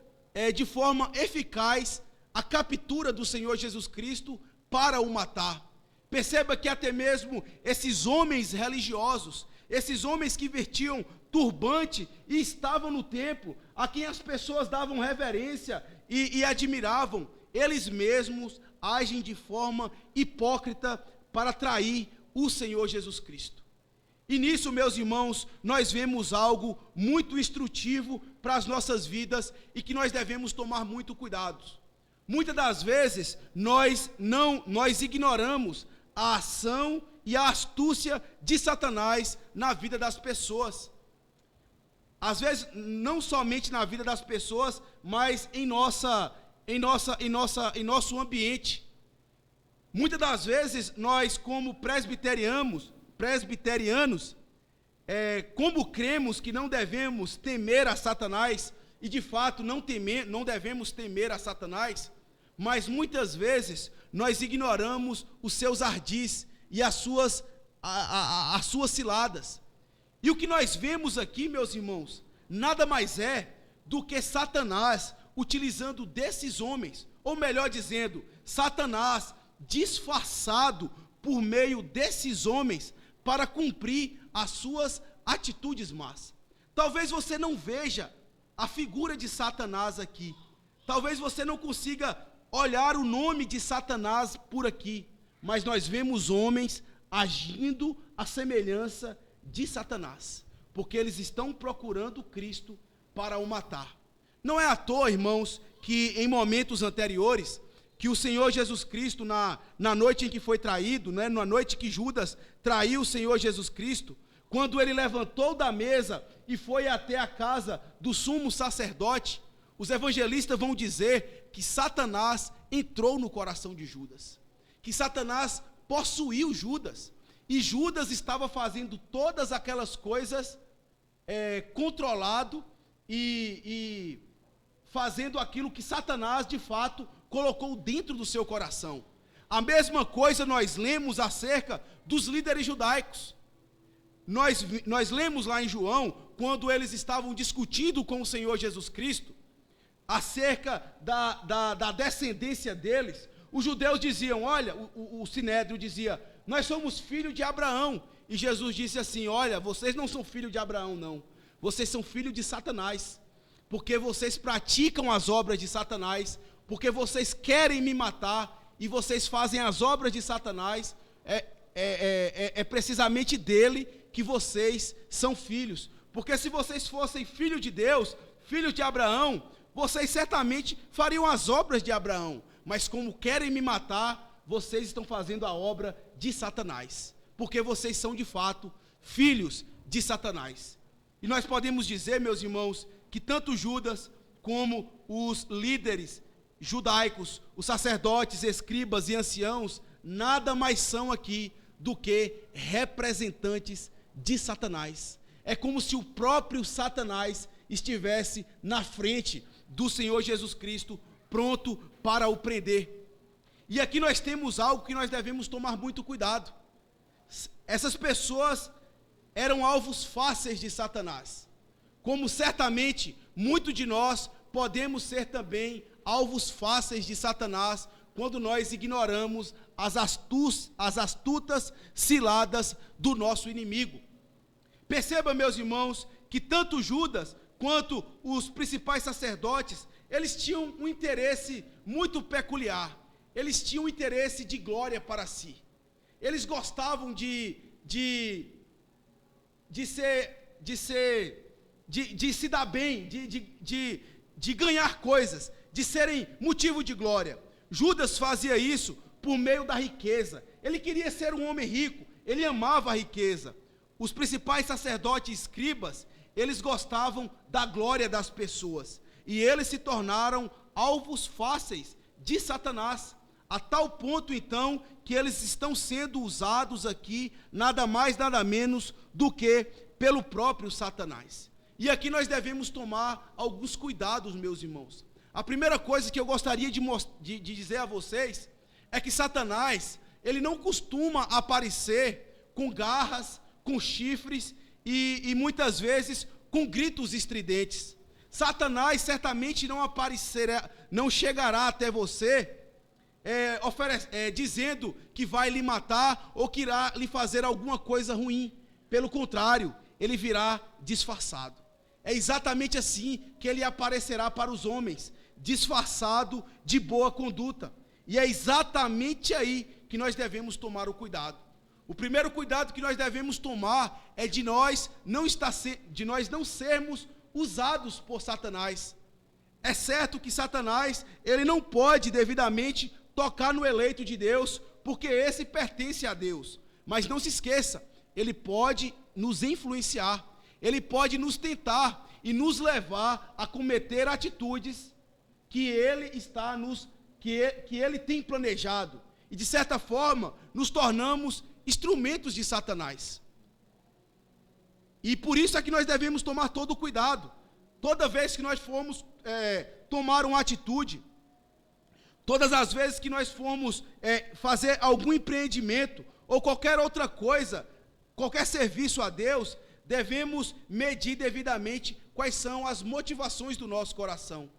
de forma eficaz a captura do Senhor Jesus Cristo para o matar. Perceba que até mesmo esses homens religiosos, esses homens que vestiam turbante e estavam no templo, a quem as pessoas davam reverência e admiravam, eles mesmos agem de forma hipócrita para trair o Senhor Jesus Cristo. E nisso, meus irmãos, nós vemos algo muito instrutivo para as nossas vidas e que nós devemos tomar muito cuidado. Muitas das vezes nós ignoramos a ação e a astúcia de Satanás na vida das pessoas. Às vezes, não somente na vida das pessoas, mas em nosso ambiente. Muitas das vezes, nós como presbiterianos, como cremos que não devemos temer a Satanás, e de fato não devemos temer a Satanás, mas muitas vezes nós ignoramos os seus ardis e as suas ciladas. E o que nós vemos aqui, meus irmãos, nada mais é do que Satanás utilizando desses homens, ou melhor dizendo, Satanás disfarçado por meio desses homens para cumprir as suas atitudes más. Talvez você não veja a figura de Satanás aqui, talvez você não consiga olhar o nome de Satanás por aqui, mas nós vemos homens agindo à semelhança de Satanás, porque eles estão procurando Cristo para o matar. Não é à toa, irmãos, que em momentos anteriores, que o Senhor Jesus Cristo, na noite em que foi traído, né, na noite que Judas traiu o Senhor Jesus Cristo, quando ele levantou da mesa e foi até a casa do sumo sacerdote, os evangelistas vão dizer que Satanás entrou no coração de Judas, que Satanás possuiu Judas, e Judas estava fazendo todas aquelas coisas controlado e fazendo aquilo que Satanás, de fato, colocou dentro do seu coração. A mesma coisa nós lemos acerca dos líderes judaicos. Nós lemos lá em João, quando eles estavam discutindo com o Senhor Jesus Cristo, acerca da descendência deles. Os judeus diziam, olha, o Sinédrio dizia, nós somos filhos de Abraão. E Jesus disse assim, olha, vocês não são filhos de Abraão, não. Vocês são filhos de Satanás, porque vocês praticam as obras de Satanás, porque vocês querem me matar, e vocês fazem as obras de Satanás, é precisamente dele que vocês são filhos. Porque se vocês fossem filhos de Deus, filhos de Abraão, vocês certamente fariam as obras de Abraão, mas como querem me matar, vocês estão fazendo a obra de Satanás, porque vocês são de fato filhos de Satanás. E nós podemos dizer, meus irmãos, que tanto Judas como os líderes judaicos, os sacerdotes, escribas e anciãos, nada mais são aqui do que representantes de Satanás. É como se o próprio Satanás estivesse na frente do Senhor Jesus Cristo, pronto para o prender. E aqui nós temos algo que nós devemos tomar muito cuidado. Essas pessoas eram alvos fáceis de Satanás, como certamente muitos de nós podemos ser também alvos fáceis de Satanás, quando nós ignoramos as astutas ciladas do nosso inimigo. Perceba, meus irmãos, que tanto Judas quanto os principais sacerdotes, eles tinham um interesse muito peculiar. Eles tinham um interesse de glória para si. Eles gostavam de se dar bem, de ganhar coisas, de serem motivo de glória. Judas fazia isso por meio da riqueza. Ele queria ser um homem rico, ele amava a riqueza. Os principais sacerdotes e escribas, eles gostavam da glória das pessoas, e eles se tornaram alvos fáceis de Satanás, a tal ponto então que eles estão sendo usados aqui, nada mais, nada menos do que pelo próprio Satanás. E aqui nós devemos tomar alguns cuidados, meus irmãos. A primeira coisa que eu gostaria de dizer a vocês é que Satanás, ele não costuma aparecer com garras, com chifres e muitas vezes com gritos estridentes. Satanás certamente não chegará até você dizendo que vai lhe matar ou que irá lhe fazer alguma coisa ruim. Pelo contrário, ele virá disfarçado. É exatamente assim que ele aparecerá para os homens, disfarçado de boa conduta. E é exatamente aí que nós devemos tomar o cuidado. O primeiro cuidado que nós devemos tomar é de nós não sermos usados por Satanás. É certo que Satanás, ele não pode devidamente tocar no eleito de Deus, porque esse pertence a Deus. Mas não se esqueça, ele pode nos influenciar, ele pode nos tentar e nos levar a cometer atitudes que ele que ele tem planejado. E de certa forma, nos tornamos instrumentos de Satanás. E por isso é que nós devemos tomar todo o cuidado. Toda vez que nós formos tomar uma atitude, todas as vezes que nós formos fazer algum empreendimento ou qualquer outra coisa, qualquer serviço a Deus, devemos medir devidamente quais são as motivações do nosso coração.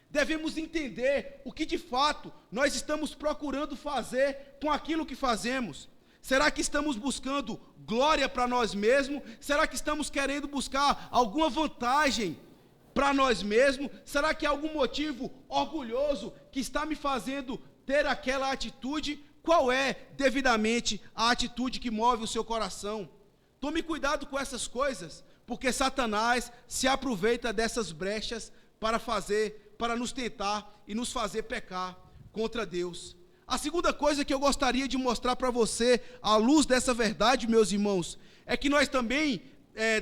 Devemos entender o que de fato nós estamos procurando fazer com aquilo que fazemos. Será que estamos buscando glória para nós mesmos? Será que estamos querendo buscar alguma vantagem para nós mesmos? Será que há algum motivo orgulhoso que está me fazendo ter aquela atitude? Qual é devidamente a atitude que move o seu coração? Tome cuidado com essas coisas, porque Satanás se aproveita dessas brechas para nos tentar e nos fazer pecar contra Deus. A segunda coisa que eu gostaria de mostrar para você, à luz dessa verdade, meus irmãos, é que nós também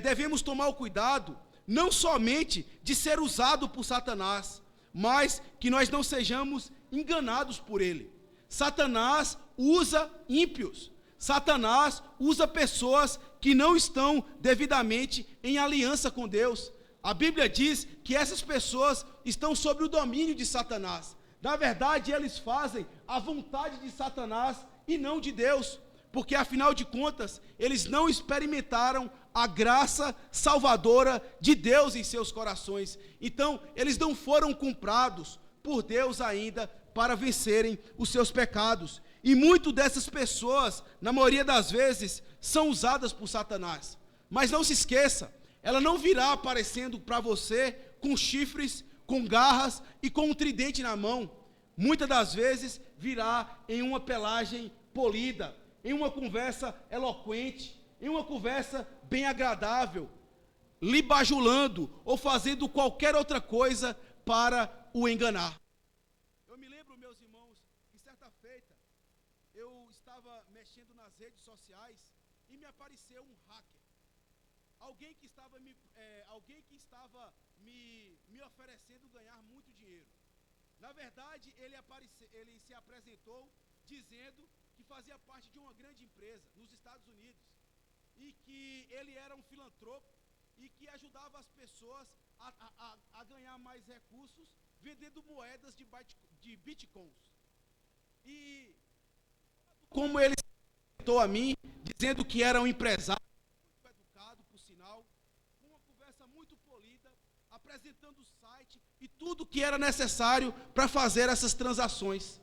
devemos tomar o cuidado, não somente de ser usado por Satanás, mas que nós não sejamos enganados por ele. Satanás usa ímpios, Satanás usa pessoas que não estão devidamente em aliança com Deus. A Bíblia diz que essas pessoas estão sob o domínio de Satanás. Na verdade, eles fazem a vontade de Satanás e não de Deus, porque afinal de contas, eles não experimentaram a graça salvadora de Deus em seus corações. Então, eles não foram comprados por Deus ainda para vencerem os seus pecados. E muitas dessas pessoas, na maioria das vezes, são usadas por Satanás. Mas não se esqueça, ela não virá aparecendo para você com chifres, com garras e com um tridente na mão. Muitas das vezes virá em uma pelagem polida, em uma conversa eloquente, em uma conversa bem agradável, lhe bajulando ou fazendo qualquer outra coisa para o enganar. Eu me lembro, meus irmãos, que certa feita eu estava mexendo nas redes sociais e me apareceu um hacker. Alguém que estava me oferecendo ganhar muito dinheiro. Na verdade, ele se apresentou dizendo que fazia parte de uma grande empresa nos Estados Unidos e que ele era um filantropo e que ajudava as pessoas a ganhar mais recursos vendendo moedas de bitcoins. E como ele se apresentou a mim, dizendo que era um empresário muito educado, por sinal, com uma conversa muito polida, apresentando o site e tudo que era necessário para fazer essas transações.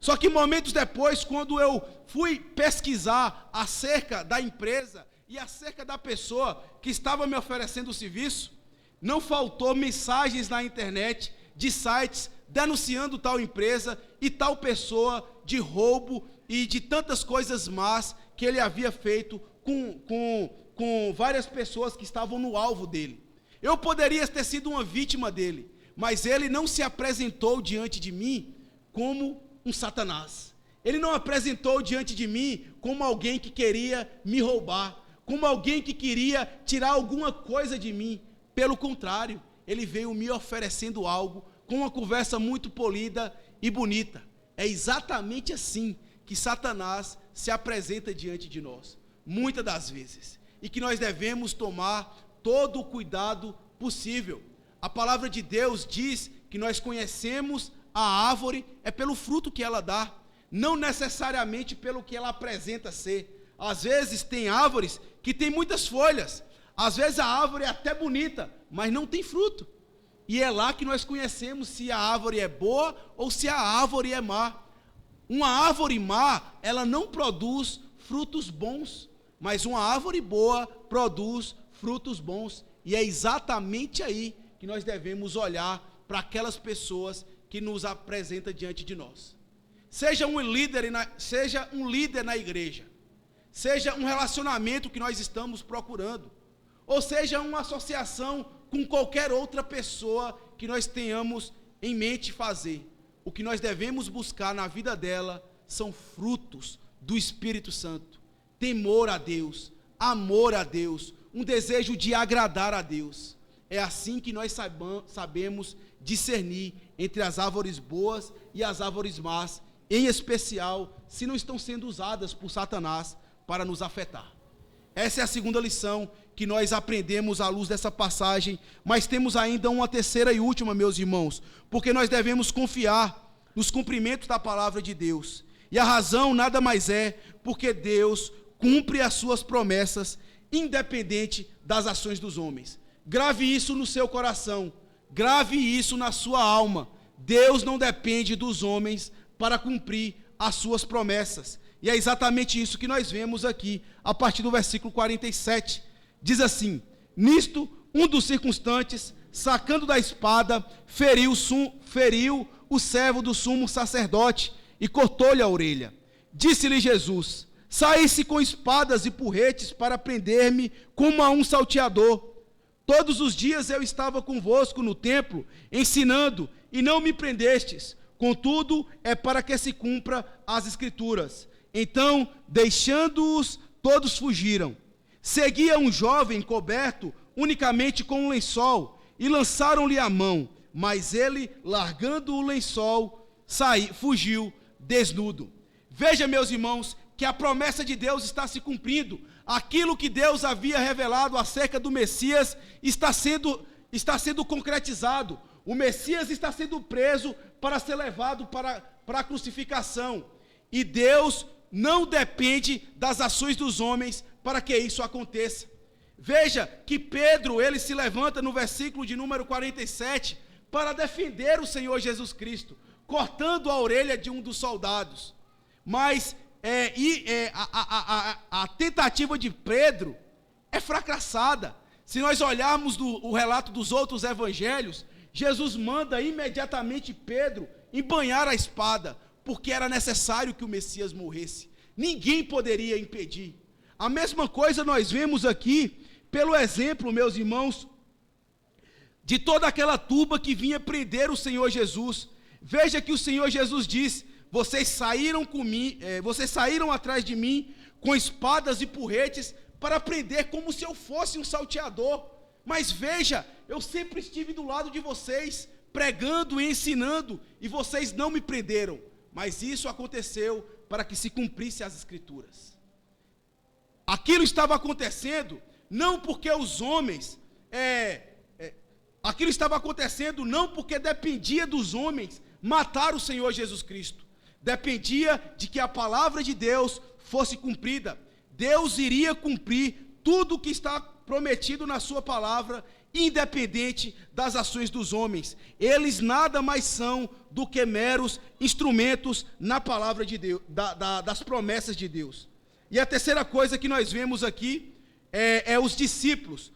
Só que momentos depois, quando eu fui pesquisar acerca da empresa e acerca da pessoa que estava me oferecendo o serviço, não faltou mensagens na internet de sites denunciando tal empresa e tal pessoa de roubo e de tantas coisas más que ele havia feito com várias pessoas que estavam no alvo dele. Eu poderia ter sido uma vítima dele, mas ele não se apresentou diante de mim como um Satanás. Ele não apresentou diante de mim como alguém que queria me roubar, como alguém que queria tirar alguma coisa de mim. Pelo contrário, ele veio me oferecendo algo com uma conversa muito polida e bonita. É exatamente assim que Satanás se apresenta diante de nós, muitas das vezes, e que nós devemos tomar todo o cuidado possível. A palavra de Deus diz que nós conhecemos a árvore pelo fruto que ela dá, não necessariamente pelo que ela apresenta ser. Às vezes tem árvores que têm muitas folhas, às vezes a árvore é até bonita, mas não tem fruto. E é lá que nós conhecemos se a árvore é boa ou se a árvore é má. Uma árvore má, ela não produz frutos bons, mas uma árvore boa produz frutos bons. E é exatamente aí que nós devemos olhar para aquelas pessoas que nos apresentam diante de nós. Seja um líder na igreja, seja um relacionamento que nós estamos procurando, ou seja uma associação com qualquer outra pessoa que nós tenhamos em mente fazer. O que nós devemos buscar na vida dela são frutos do Espírito Santo, temor a Deus, amor a Deus, um desejo de agradar a Deus. É assim que nós sabemos discernir entre as árvores boas e as árvores más, em especial se não estão sendo usadas por Satanás para nos afetar. Essa é a segunda lição que nós aprendemos à luz dessa passagem, mas temos ainda uma terceira e última, meus irmãos, porque nós devemos confiar nos cumprimentos da palavra de Deus. E a razão nada mais é porque Deus cumpre as suas promessas, independente das ações dos homens. Grave isso no seu coração, grave isso na sua alma. Deus não depende dos homens para cumprir as suas promessas. E é exatamente isso que nós vemos aqui, a partir do versículo 47. Diz assim: nisto, um dos circunstantes, sacando da espada, feriu o servo do sumo sacerdote e cortou-lhe a orelha. Disse-lhe Jesus: saísse com espadas e porretes para prender-me como a um salteador. Todos os dias eu estava convosco no templo, ensinando, e não me prendestes. Contudo, é para que se cumpra as Escrituras. Então, deixando-os, todos fugiram. Seguia um jovem coberto unicamente com um lençol, e lançaram-lhe a mão. Mas ele, largando o lençol, fugiu desnudo. Veja, meus irmãos, que a promessa de Deus está se cumprindo. Aquilo que Deus havia revelado acerca do Messias está sendo concretizado. O Messias está sendo preso para ser levado para a crucificação. E Deus não depende das ações dos homens para que isso aconteça. Veja que Pedro, ele se levanta no versículo de número 47 para defender o Senhor Jesus Cristo, cortando a orelha de um dos soldados. Mas a tentativa de Pedro é fracassada. Se nós olharmos o relato dos outros evangelhos, Jesus manda imediatamente Pedro embanhar a espada, porque era necessário que o Messias morresse. Ninguém poderia impedir. A mesma coisa nós vemos aqui, pelo exemplo, meus irmãos, de toda aquela turba que vinha prender o Senhor Jesus. Veja que o Senhor Jesus diz: vocês saíram atrás de mim com espadas e porretes para prender como se eu fosse um salteador. Mas veja, eu sempre estive do lado de vocês, pregando e ensinando, e vocês não me prenderam. Mas isso aconteceu para que se cumprisse as Escrituras. Aquilo estava acontecendo não porque os homens, aquilo estava acontecendo não porque dependia dos homens matar o Senhor Jesus Cristo. Dependia de que a palavra de Deus fosse cumprida. Deus iria cumprir tudo o que está prometido na sua palavra, independente das ações dos homens. Eles nada mais são do que meros instrumentos na palavra de Deus, das promessas de Deus. E a terceira coisa que nós vemos aqui é os discípulos,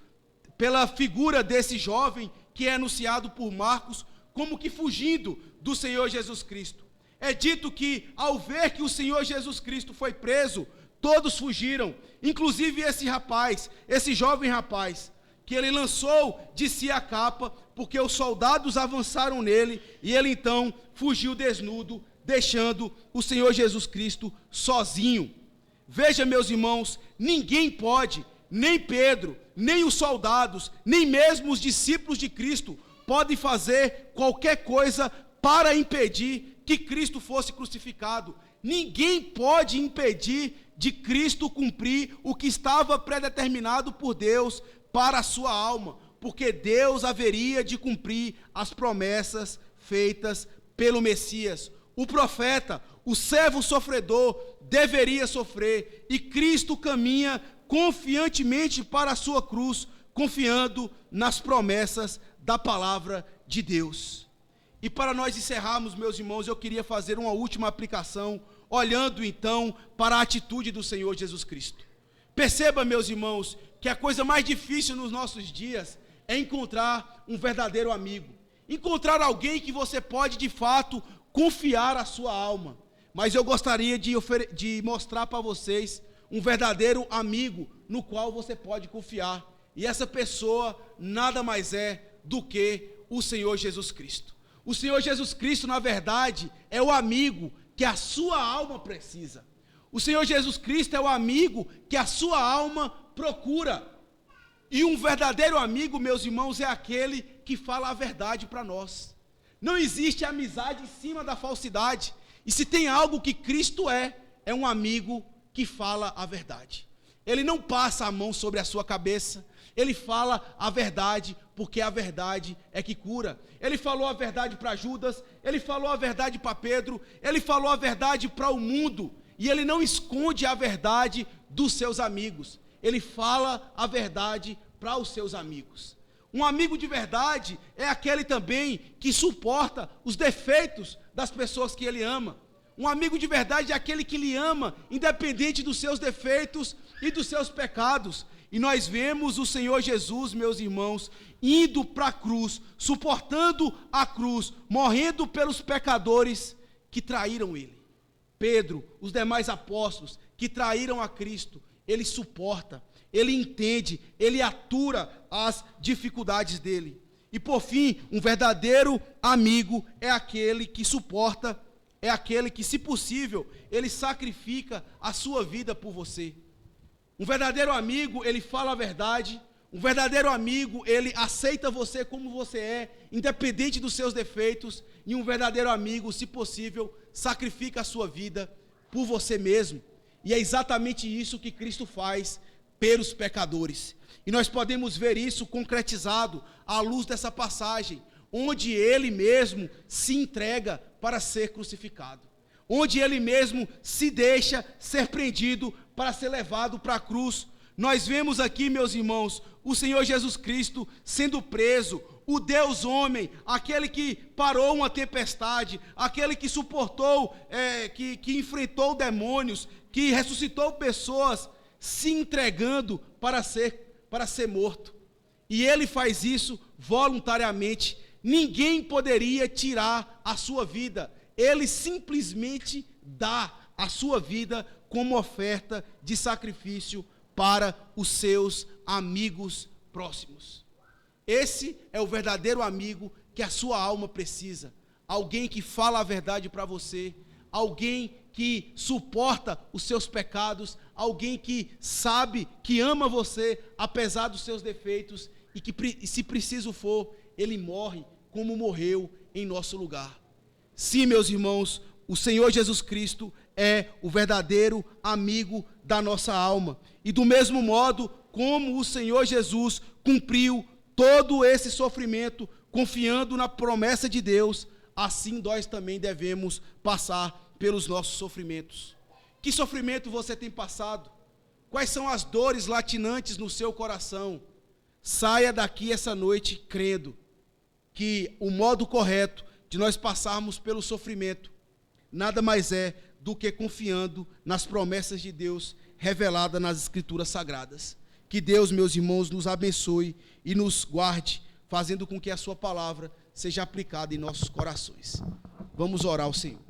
pela figura desse jovem que é anunciado por Marcos, como que fugindo do Senhor Jesus Cristo. É dito que, ao ver que o Senhor Jesus Cristo foi preso, todos fugiram, inclusive esse jovem rapaz, que ele lançou de si a capa, porque os soldados avançaram nele, e ele então fugiu desnudo, deixando o Senhor Jesus Cristo sozinho. Veja, meus irmãos, ninguém pode, nem Pedro, nem os soldados, nem mesmo os discípulos de Cristo, podem fazer qualquer coisa para impedir que Cristo fosse crucificado. Ninguém pode impedir de Cristo cumprir o que estava predeterminado por Deus para a sua alma, porque Deus haveria de cumprir as promessas feitas pelo Messias. O profeta, o servo sofredor, deveria sofrer, e Cristo caminha confiantemente para a sua cruz, confiando nas promessas da palavra de Deus. E para nós encerrarmos, meus irmãos, eu queria fazer uma última aplicação, olhando então para a atitude do Senhor Jesus Cristo. Perceba, meus irmãos, que a coisa mais difícil nos nossos dias é encontrar um verdadeiro amigo, encontrar alguém que você pode de fato confiar a sua alma. Mas eu gostaria de mostrar para vocês um verdadeiro amigo no qual você pode confiar, e essa pessoa nada mais é do que o Senhor Jesus Cristo. O Senhor Jesus Cristo, na verdade, é o amigo que a sua alma precisa. O Senhor Jesus Cristo é o amigo que a sua alma procura. E um verdadeiro amigo, meus irmãos, é aquele que fala a verdade para nós. Não existe amizade em cima da falsidade. E se tem algo que Cristo é um amigo que fala a verdade. Ele não passa a mão sobre a sua cabeça. Ele fala a verdade, porque a verdade é que cura. Ele falou a verdade para Judas, ele falou a verdade para Pedro, ele falou a verdade para o mundo, e ele não esconde a verdade dos seus amigos. Ele fala a verdade para os seus amigos. Um amigo de verdade é aquele também que suporta os defeitos das pessoas que ele ama. Um amigo de verdade é aquele que lhe ama, independente dos seus defeitos e dos seus pecados. E nós vemos o Senhor Jesus, meus irmãos, indo para a cruz, suportando a cruz, morrendo pelos pecadores que traíram ele. Pedro, os demais apóstolos que traíram a Cristo, ele suporta, ele entende, ele atura as dificuldades dele. E por fim, um verdadeiro amigo é aquele que suporta, é aquele que, se possível, ele sacrifica a sua vida por você. Um verdadeiro amigo, ele fala a verdade. Um verdadeiro amigo, ele aceita você como você é, independente dos seus defeitos. E um verdadeiro amigo, se possível, sacrifica a sua vida por você mesmo. E é exatamente isso que Cristo faz pelos pecadores. E nós podemos ver isso concretizado à luz dessa passagem, onde ele mesmo se entrega para ser crucificado, onde ele mesmo se deixa ser prendido para ser levado para a cruz. Nós vemos aqui, meus irmãos, o Senhor Jesus Cristo sendo preso, o Deus homem, aquele que parou uma tempestade, aquele que suportou, que enfrentou demônios, que ressuscitou pessoas, se entregando para ser morto. E ele faz isso voluntariamente. Ninguém poderia tirar a sua vida. Ele simplesmente dá a sua vida como oferta de sacrifício para os seus amigos próximos. Esse é o verdadeiro amigo que a sua alma precisa. Alguém que fala a verdade para você, alguém que suporta os seus pecados, alguém que sabe, que ama você, apesar dos seus defeitos, e que, se preciso for, ele morre como morreu em nosso lugar. Sim, meus irmãos, o Senhor Jesus Cristo é o verdadeiro amigo da nossa alma. E do mesmo modo como o Senhor Jesus cumpriu todo esse sofrimento, confiando na promessa de Deus, assim nós também devemos passar pelos nossos sofrimentos. Que sofrimento você tem passado? Quais são as dores latinantes no seu coração? Saia daqui essa noite crendo que o modo correto de nós passarmos pelo sofrimento nada mais é do que confiando nas promessas de Deus reveladas nas Escrituras Sagradas. Que Deus, meus irmãos, nos abençoe e nos guarde, fazendo com que a sua palavra seja aplicada em nossos corações. Vamos orar ao Senhor.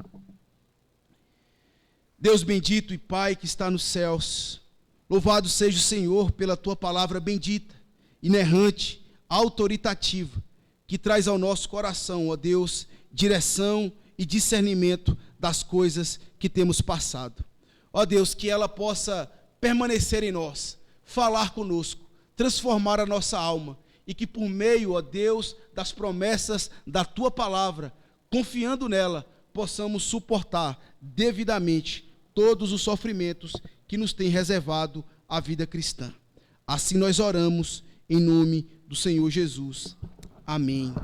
Deus bendito e Pai que está nos céus, louvado seja o Senhor pela tua palavra bendita, inerrante, autoritativa, que traz ao nosso coração, ó Deus, direção e discernimento das coisas que temos passado. Ó Deus, que ela possa permanecer em nós, falar conosco, transformar a nossa alma, e que por meio, ó Deus, das promessas da tua palavra, confiando nela, possamos suportar devidamente todos os sofrimentos que nos tem reservado a vida cristã. Assim nós oramos em nome do Senhor Jesus. Amém.